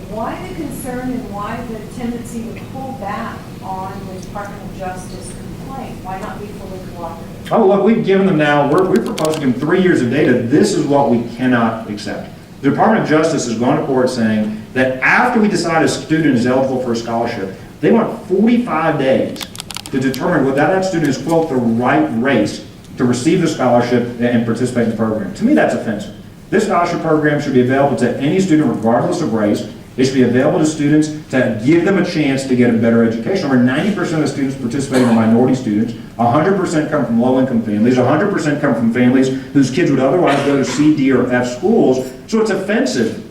why the concern and why the tendency to pull back on the Department of Justice complaint? Why not be fully cooperative? Oh, look, we've given them now, we're proposing them 3 years of data. This is what we cannot accept. The Department of Justice has gone to court saying that after we decide a student is eligible for a scholarship, they want 45 days to determine whether that student is, quote, the right race to receive the scholarship and participate in the program. To me, that's offensive. This scholarship program should be available to any student regardless of race. It should be available to students to give them a chance to get a better education. Over 90% of the students participating are minority students. 100% come from low-income families. 100% come from families whose kids would otherwise go to C, D, or F schools. So it's offensive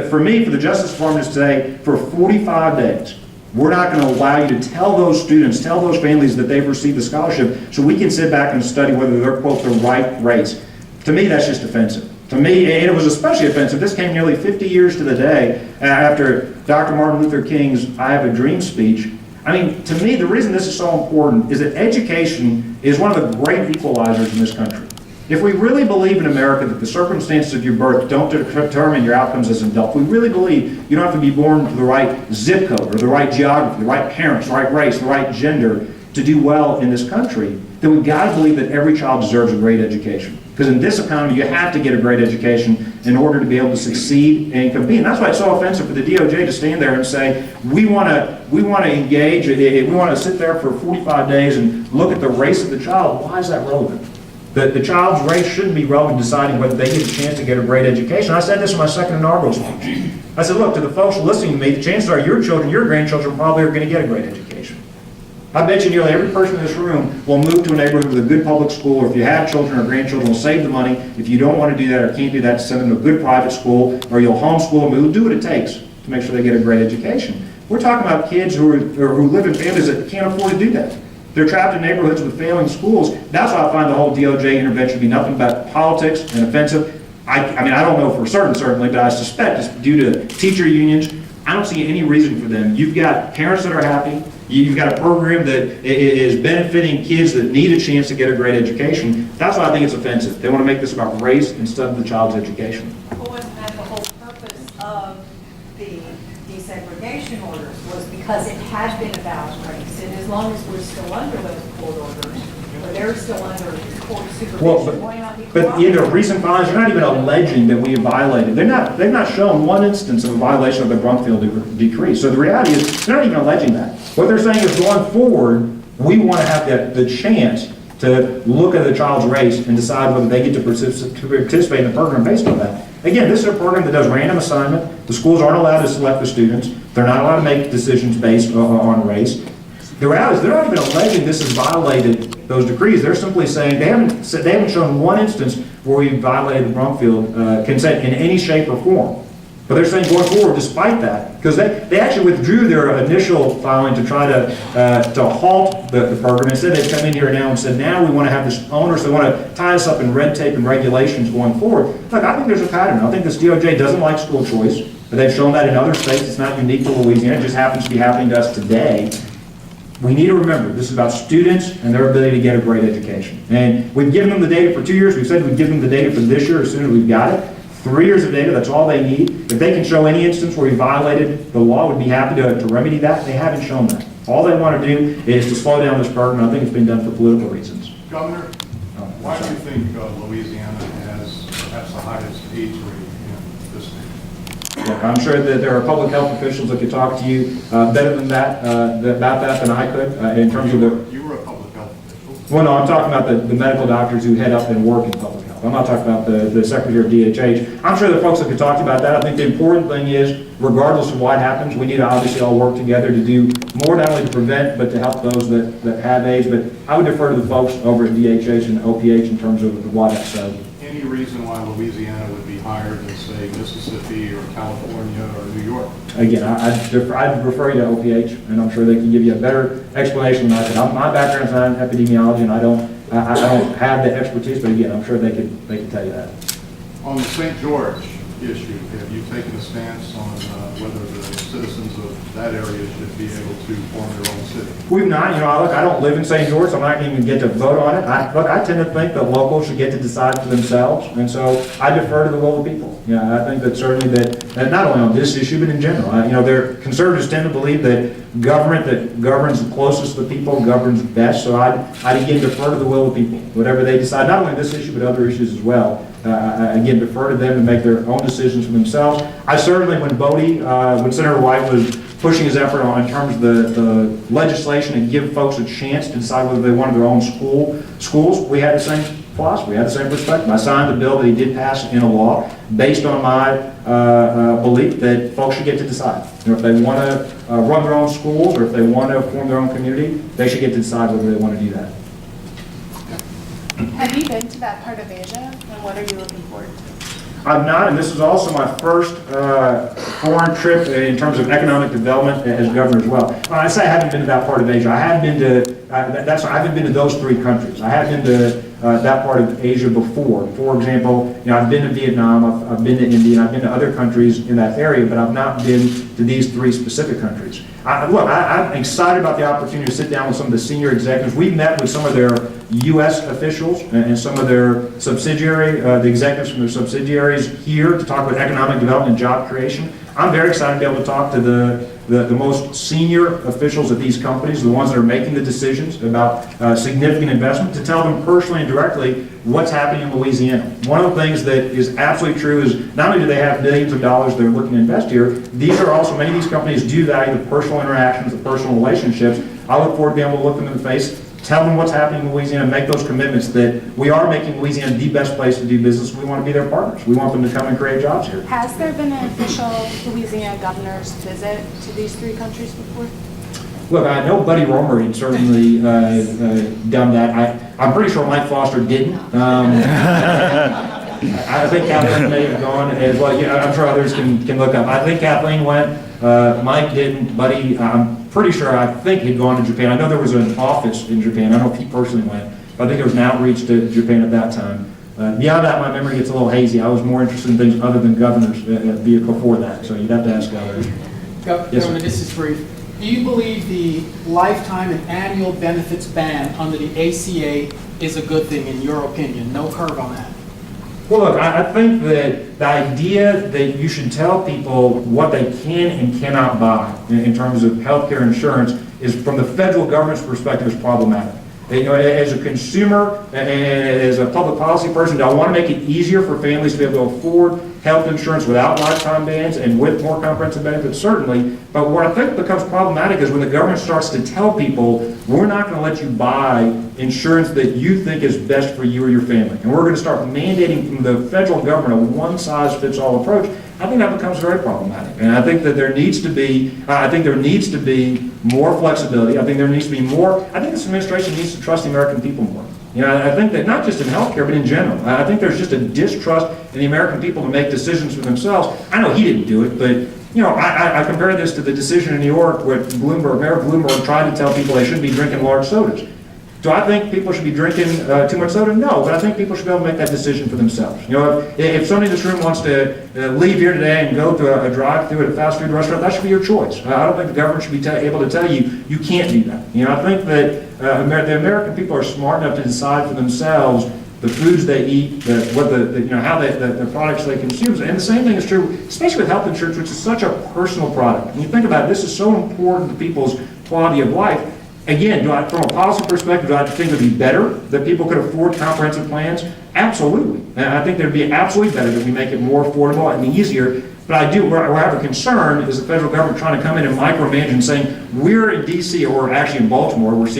for me, for the Justice Department to say, for 45 days, we're not going to allow you to tell those students, tell those families that they've received the scholarship so we can sit back and study whether they're, quote, the right race. To me, that's just offensive. To me, and it was especially offensive, this came nearly 50 years to the day after Dr. Martin Luther King's I Have a Dream speech. I mean, to me, the reason this is so important is that education is one of the great equalizers in this country. If we really believe in America that the circumstances of your birth don't determine your outcomes as an adult, if we really believe you don't have to be born to the right zip code or the right geography, the right parents, the right race, the right gender to do well in this country, then we've got to believe that every child deserves a great education. Because in this economy, you have to get a great education in order to be able to succeed and compete. And that's why it's so offensive for the DOJ to stand there and say, we want to engage, we want to sit there for 45 days and look at the race of the child. Why is that relevant? The child's race shouldn't be relevant in deciding whether they get a chance to get a great education. I said this in my second inaugural speech. I said, look, to the folks listening to me, the chances are your children, your grandchildren probably are going to get a great education. I bet you nearly every person in this room will move to a neighborhood with a good public school, or if you have children or grandchildren, will save the money. If you don't want to do that or can't do that, send them to a good private school, or you'll homeschool them. We'll do what it takes to make sure they get a great education. We're talking about kids who live in families that can't afford to do that. They're trapped in neighborhoods with failing schools. That's why I find the whole DOJ intervention to be nothing but politics and offensive. I mean, I don't know for certain, certainly, but I suspect it's due to teacher unions. I don't see any reason for them. You've got parents that are happy. You've got a program that is benefiting kids that need a chance to get a great education. That's why I think it's offensive. They want to make this about race instead of the child's education. Well, wasn't that the whole purpose of the desegregation orders, was because it had been about race? And as long as we're still under those court orders, or they're still under court supervision, why not be But in the recent filings, they're not even alleging that we have violated. They've not shown one instance of a violation of the Brumfield decree. So the reality is, they're not even alleging that. What they're saying is, going forward, we want to have the chance to look at the child's race and decide whether they get to participate in the program based on that. Again, this is a program that does random assignment. The schools aren't allowed to select the students. They're not allowed to make decisions based on race. The reality is, they're not even alleging this has violated those decrees. They're simply saying they haven't shown one instance where we violated the Brumfield consent in any shape or form. But they're saying going forward, despite that, because they actually withdrew their initial filing to try to halt the program. Instead, they've come in here now and said, now we want to have this onus. They want to tie us up in red tape and regulations going forward. Look, I think there's a pattern. I think this DOJ doesn't like school choice. But they've shown that in other states. It's not unique to Louisiana. It just happens to be happening to us today. We need to remember, this is about students and their ability to get a great education. And we've given them the data for 2 years. We've said we'd give them the data for this year as soon as we've got it. 3 years of data, that's all they need. If they can show any instance where we violated the law, we'd be happy to remedy that. They haven't shown that. All they want to do is to slow down this program. I think it's been done for political reasons. Governor, why do you think Louisiana has perhaps the highest AIDS rate in this state? Look, I'm sure that there are public health officials that could talk to you better than that, about that than I could, in terms of the... You were a public health official. Well, no, I'm talking about the medical doctors who head up and work in public health. I'm not talking about the Secretary of DHH. I'm sure the folks that could talk to you about that. I think the important thing is, regardless of what happens, we need to obviously all work together to do more, not only to prevent, but to help those that have AIDS. But I would defer to the folks over at DHH and OPH in terms of why that's so. Any reason why Louisiana would be higher than, say, Mississippi or California or New York? Again, I'd refer you to OPH, and I'm sure they can give you a better explanation than I could. My background's not in epidemiology, and I don't have the expertise, but again, I'm sure they could tell you that. On the St. George issue, have you taken a stance on whether the citizens of that area should be able to form their own city? We've not, look, I don't live in St. George, so I'm not even get to vote on it. I tend to think that locals should get to decide for themselves, and so I defer to the will of people. I think that certainly that not only on this issue, but in general, conservatives tend to believe that government that governs the closest to the people governs best, so I'd again defer to the will of people. Whatever they decide, not only this issue, but other issues as well. I again defer to them to make their own decisions for themselves. I certainly, when Senator White was pushing his effort on in terms of the legislation and give folks a chance to decide whether they wanted their own schools, we had the same philosophy, we had the same perspective. I signed the bill that he did pass into law based on my belief that folks should get to decide. If they want to run their own schools or if they want to form their own community, they should get to decide whether they want to do that. Have you been to that part of Asia, and what are you looking forward to? I've not, and this is also my first foreign trip in terms of economic development as governor as well. When I say I haven't been to that part of Asia, I have been to, I haven't been to those three countries. I have been to that part of Asia before. For example, I've been to Vietnam, I've been to India, and I've been to other countries in that area, but I've not been to these three specific countries. I'm excited about the opportunity to sit down with some of the senior executives. We met with some of their U.S. officials and some of their the executives from their subsidiaries here to talk about economic development and job creation. I'm very excited to be able to talk to the most senior officials at these companies, the ones that are making the decisions about significant investment, to tell them personally and directly what's happening in Louisiana. One of the things that is absolutely true is not only do they have billions of dollars they're looking to invest here, these are also, many of these companies do value the personal interactions, the personal relationships. I look forward to being able to look them in the face, tell them what's happening in Louisiana, make those commitments that we are making Louisiana the best place to do business. We want to be their partners. We want them to come and create jobs here. Has there been an official Louisiana governor's visit to these three countries before? Look, I know Buddy Romer had certainly done that. I'm pretty sure Mike Foster didn't. I think Kathleen may have gone as well. I'm sure others can look up. I think Kathleen went. Mike didn't. Buddy, I'm pretty sure, I think he'd gone to Japan. I know there was an office in Japan. I don't know if he personally went, but I think there was an outreach to Japan at that time. Beyond that, my memory gets a little hazy. I was more interested in things other than governors before that, so you'd have to ask others. Governor, this is brief. Do you believe the lifetime and annual benefits ban under the ACA is a good thing, in your opinion? No curve on that. Well, look, I think that the idea that you should tell people what they can and cannot buy in terms of health care insurance is, from the federal government's perspective, is problematic. As a consumer and as a public policy person, do I want to make it easier for families to be able to afford health insurance without lifetime bans and with more comprehensive benefits? Certainly. But what I think becomes problematic is when the government starts to tell people, we're not going to let you buy insurance that you think is best for you or your family. And we're going to start mandating from the federal government a one-size-fits-all approach. I think that becomes very problematic. And I think that there needs to be, more flexibility. I think there needs to be more, I think this administration needs to trust the American people more. I think that not just in healthcare, but in general. I think there's just a distrust in the American people to make decisions for themselves. I know he didn't do it, but I compare this to the decision in New York where Mayor Bloomberg tried to tell people they shouldn't be drinking large sodas. Do I think people should be drinking too much soda? No, but I think people should be able to make that decision for themselves. If somebody in this room wants to leave here today and go to a drive-thru at a fast food restaurant, that should be your choice. I don't think the government should be able to tell you, you can't do that. I think that the American people are smart enough to decide for themselves the foods they eat, how the products they consume. And the same thing is true, especially with health insurance, which is such a personal product. When you think about it, this is so important to people's quality of life. Again, from a policy perspective, do I think it would be better that people could afford comprehensive plans Absolutely. And I think it would be absolutely better that we make it more affordable and easier. But where I have a concern is the federal government trying to come in and micromanage and saying, we're in DC, or actually in Baltimore, where most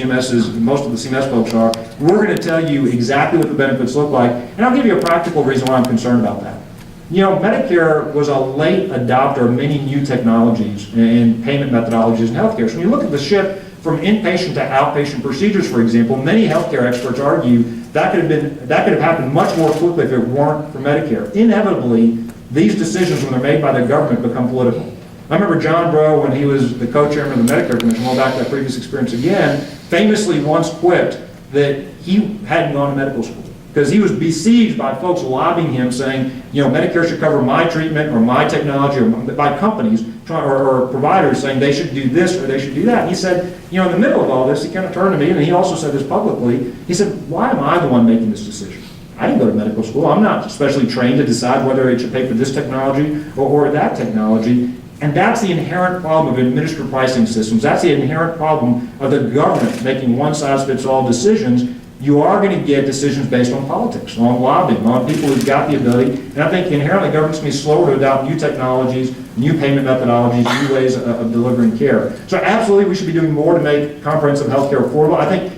of the CMS folks are, we're going to tell you exactly what the benefits look like. And I'll give you a practical reason why I'm concerned about that. You know, Medicare was a late adopter of many new technologies and payment methodologies in healthcare. So when you look at the shift from inpatient to outpatient procedures, for example, many healthcare experts argue that could have happened much more quickly if it weren't for Medicare. Inevitably, these decisions, when they're made by the government, become political. I remember John Breaux, when he was the co-chairman of the Medicare Commission, well back to that previous experience again, famously once quipped that he hadn't gone to medical school because he was besieged by folks lobbying him saying, you know, Medicare should cover my treatment or my technology, or by companies or providers saying they should do this or they should do that. And he said, you know, in the middle of all this, he kind of turned to me, and he also said this publicly, he said, why am I the one making this decision? I didn't go to medical school. I'm not specially trained to decide whether it should pay for this technology or that technology. And that's the inherent problem of administered pricing systems. That's the inherent problem of the government making one-size-fits-all decisions. You are going to get decisions based on politics, on lobbying, on people who've got the ability. And I think inherently government's going to be slower to adopt new technologies, new payment methodologies, new ways of delivering care. So absolutely we should be doing more to make comprehensive health care affordable. I think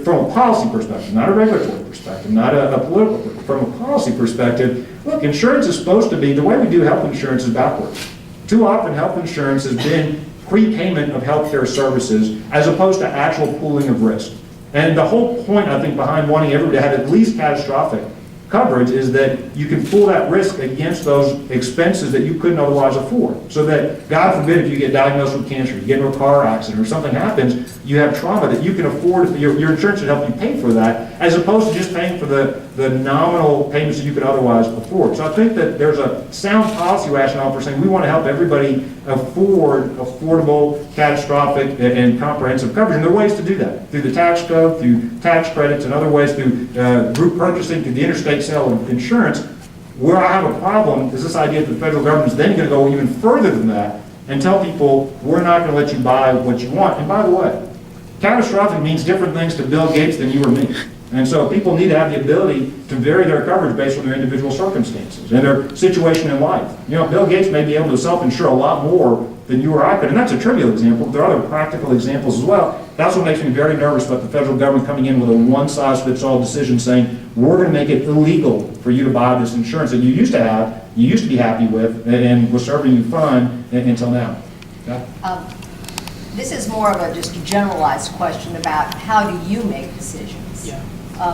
from a policy perspective, not a regulatory perspective, not a political perspective, from a policy perspective, look, insurance is supposed to be, the way we do health insurance is backwards. Too often health insurance has been prepayment of health care services as opposed to actual pooling of risk. And the whole point, I think, behind wanting everybody to have at least catastrophic coverage is that you can pool that risk against those expenses that you couldn't otherwise afford. So that, God forbid, if you get diagnosed with cancer, you get into a car accident, or something happens, you have trauma that you can afford, your insurance should help you pay for that, as opposed to just paying for the nominal payments that you could otherwise afford. So I think that there's a sound policy rationale for saying we want to help everybody afford affordable, catastrophic, and comprehensive coverage. And there are ways to do that, through the tax code, through tax credits, and other ways, through group purchasing, through the interstate sale of insurance. Where I have a problem is this idea that the federal government is then going to go even further than that and tell people, we're not going to let you buy what you want. And by the way, catastrophic means different things to Bill Gates than you or me. And so people need to have the ability to vary their coverage based on their individual circumstances and their situation in life. You know, Bill Gates may be able to self-insure a lot more than you or I could, and that's a trivial example. There are other practical examples as well. That's what makes me very nervous about the federal government coming in with a one-size-fits-all decision saying, we're going to make it illegal for you to buy this insurance that you used to have, you used to be happy with, and was serving you fine until now. Yeah? This is more of a just generalized question about how do you make decisions? Yeah.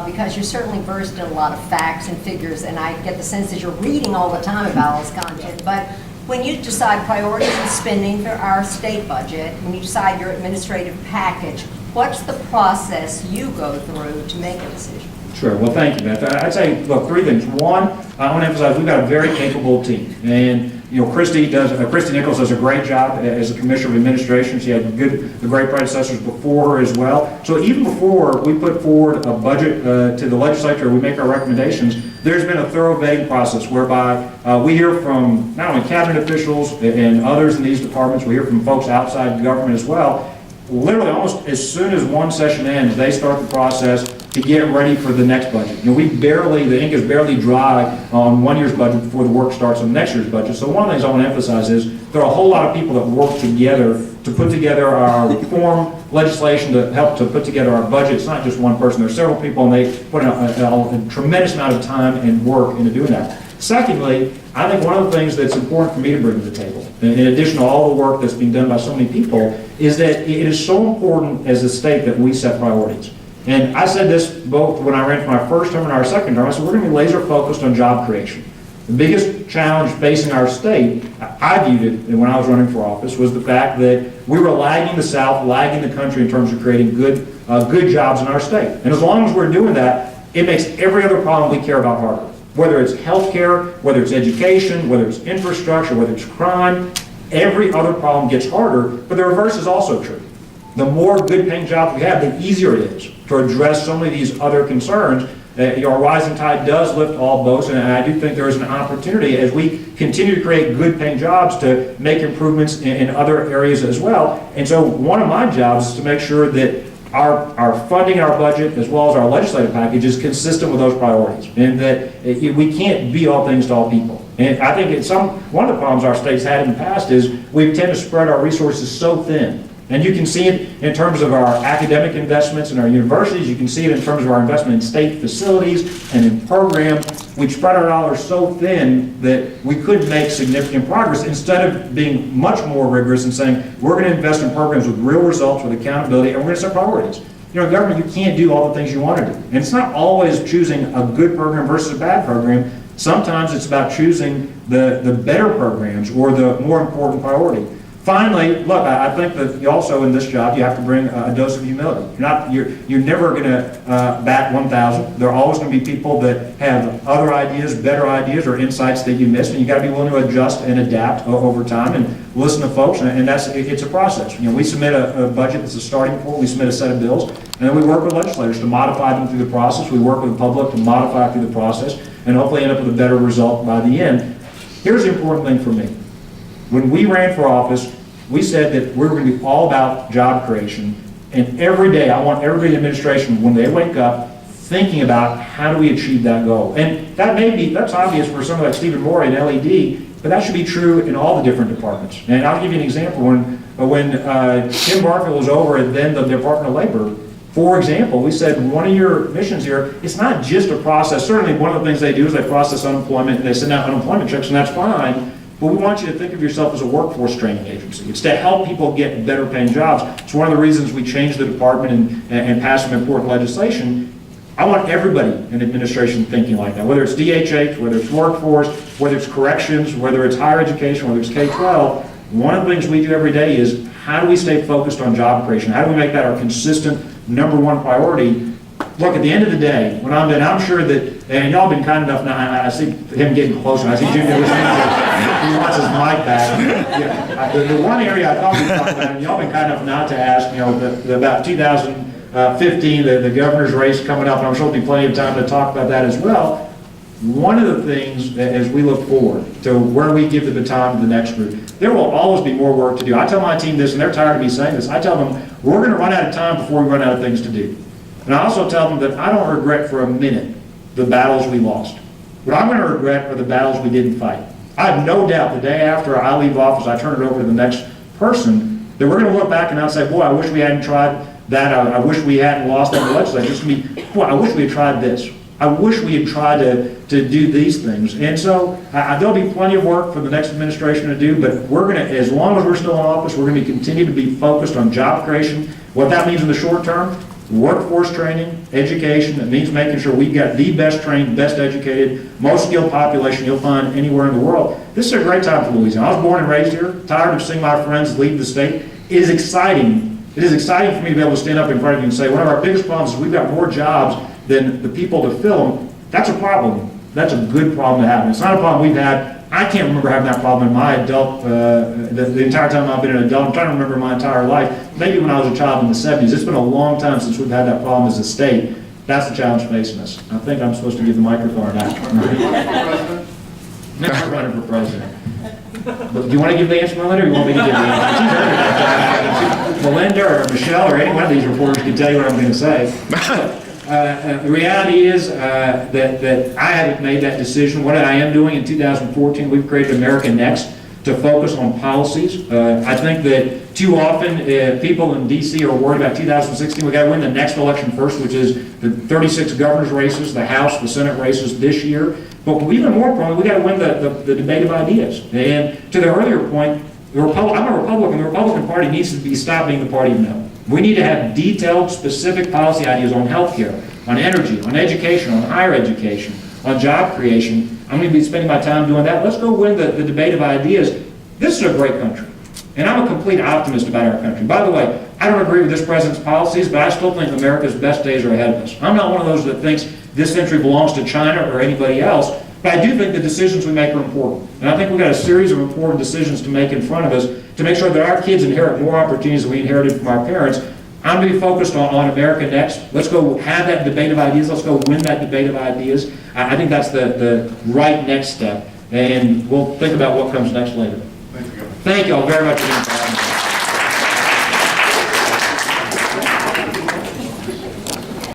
Because you're certainly versed in a lot of facts and figures, and I get the sense that you're reading all the time about all this content. But when you decide priorities and spending for our state budget, when you decide your administrative package, what's the process you go through to make a decision? Sure. Well, thank you, Beth. I'd say, look, three things. One, I want to emphasize we've got a very capable team. And, you know, Christy Nichols does a great job as a commissioner of administration. She had the great predecessors before her as well. So even before we put forward a budget to the legislature, we make our recommendations, there's been a thorough vetting process whereby we hear from not only cabinet officials and others in these departments, we hear from folks outside the government as well. Literally almost as soon as one session ends, they start the process to get ready for the next budget. You know, the ink is barely dry on one year's budget before the work starts on next year's budget. So one of the things I want to emphasize is there are a whole lot of people that work together to put together our reform legislation to help to put together our budget. It's not just one person. There's several people, and they put a tremendous amount of time and work into doing that. Secondly, I think one of the things that's important for me to bring to the table, in addition to all the work that's being done by so many people, is that it is so important as a state that we set priorities. And I said this both when I ran for my first term and our second term. I said we're going to be laser focused on job creation. The biggest challenge facing our state, I viewed it when I was running for office, was the fact that we were lagging the South, lagging the country in terms of creating good jobs in our state. And as long as we're doing that, it makes every other problem we care about harder. Whether it's healthcare, whether it's education, whether it's infrastructure, whether it's crime, every other problem gets harder. But the reverse is also true. The more good-paying jobs we have, the easier it is to address so many of these other concerns. A rising tide does lift all boats, and I do think there is an opportunity as we continue to create good-paying jobs to make improvements in other areas as well. And so one of my jobs is to make sure that our funding, our budget, as well as our legislative package is consistent with those priorities, and that we can't be all things to all people. And I think one of the problems our state's had in the past is we tend to spread our resources so thin. And you can see it in terms of our academic investments in our universities. You can see it in terms of our investment in state facilities and in programs. We spread our dollars so thin that we couldn't make significant progress instead of being much more rigorous and saying, we're going to invest in programs with real results, with accountability, and we're going to set priorities. You know, government, you can't do all the things you want to do. And it's not always choosing a good program versus a bad program. Sometimes it's about choosing the better programs or the more important priority. Finally, look, I think that you also in this job, you have to bring a dose of humility. You're never going to bat 1,000. There are always going to be people that have other ideas, better ideas, or insights that you missed, and you got to be willing to adjust and adapt over time and listen to folks. And it's a process. You know, we submit a budget that's a starting point. We submit a set of bills, and then we work with legislators to modify them through the process. We work with the public to modify through the process, and hopefully end up with a better result by the end. Here's the important thing for me. When we ran for office, we said that we were going to be all about job creation, and every day I want every administration, when they wake up, thinking about how do we achieve that goal. And that's obvious for someone like Stephen Moore in LED, but that should be true in all the different departments. And I'll give you an example. When Tim Barfield was over at then the Department of Labor, for example, we said one of your missions here, it's not just a process. Certainly one of the things they do is they process unemployment and they send out unemployment checks, and that's fine. But we want you to think of yourself as a workforce training agency. It's to help people get better paying jobs. It's one of the reasons we changed the department and passed some important legislation. I want everybody in administration thinking like that, whether it's DHH, whether it's workforce, whether it's corrections, whether it's higher education, whether it's K-12. One of the things we do every day is how do we stay focused on job creation? How do we make that our consistent #1 priority? Look, at the end of the day, when I'm done, I'm sure that, and y'all been kind enough now, I see him getting closer, I see Jim listening to, he wants his mic back. Yeah, the one area I thought we'd talk about, and y'all been kind enough not to ask, you know, about 2015, the governor's race coming up, and I'm sure there'll be plenty of time to talk about that as well. One of the things, as we look forward to where we give the baton to the next group, there will always be more work to do. I tell my team this, and they're tired of me saying this, I tell them, we're going to run out of time before we run out of things to do. And I also tell them that I don't regret for a minute the battles we lost. What I'm going to regret are the battles we didn't fight. I have no doubt the day after I leave office, I turn it over to the next person, that we're going to look back and I'll say, boy, I wish we hadn't tried that. I wish we hadn't lost that in the legislature. It's going to be, boy, I wish we had tried this. I wish we had tried to do these things. And so there'll be plenty of work for the next administration to do, but we're going to, as long as we're still in office, we're going to continue to be focused on job creation. What that means in the short term, workforce training, education. It means making sure we've got the best trained, best educated, most skilled population you'll find anywhere in the world. This is a great time for Louisiana. I was born and raised here, tired of seeing my friends leave the state. It is exciting. It is exciting for me to be able to stand up in front of you and say, one of our biggest problems is we've got more jobs than the people to fill them. That's a problem. That's a good problem to have. And it's not a problem we've had. I can't remember having that problem in my adult, the entire time I've been an adult. I'm trying to remember my entire life. Maybe when I was a child in the 70s. It's been a long time since we've had that problem as a state. That's the challenge facing us. I think I'm supposed to give the microphone out. Never running for president. Do you want to give the answer, Melinda, or you want me to give the answer? Melinda or Michelle or any one of these reporters can tell you what I'm going to say. The reality is that I haven't made that decision. What I am doing in 2014, we've created America Next to focus on policies. I think that too often people in D.C. are worried about 2016. We've got to win the next election first, which is the 36 governor's races, the House, the Senate races this year. But even more importantly, we've got to win the debate of ideas. And to the earlier point, I'm a Republican. The Republican Party needs to stop being the party of no. We need to have detailed, specific policy ideas on health care, on energy, on education, on higher education, on job creation. I'm going to be spending my time doing that. Let's go win the debate of ideas. This is a great country, and I'm a complete optimist about our country. By the way, I don't agree with this president's policies, but I still think America's best days are ahead of us. I'm not one of those that thinks this century belongs to China or anybody else, but I do think the decisions we make are important. And I think we've got a series of important decisions to make in front of us to make sure that our kids inherit more opportunities than we inherited from our parents. I'm going to be focused on America Next. Let's go have that debate of ideas. Let's go win that debate of ideas. I think that's the right next step. And we'll think about what comes next later. Thank you. Thank you all very much for being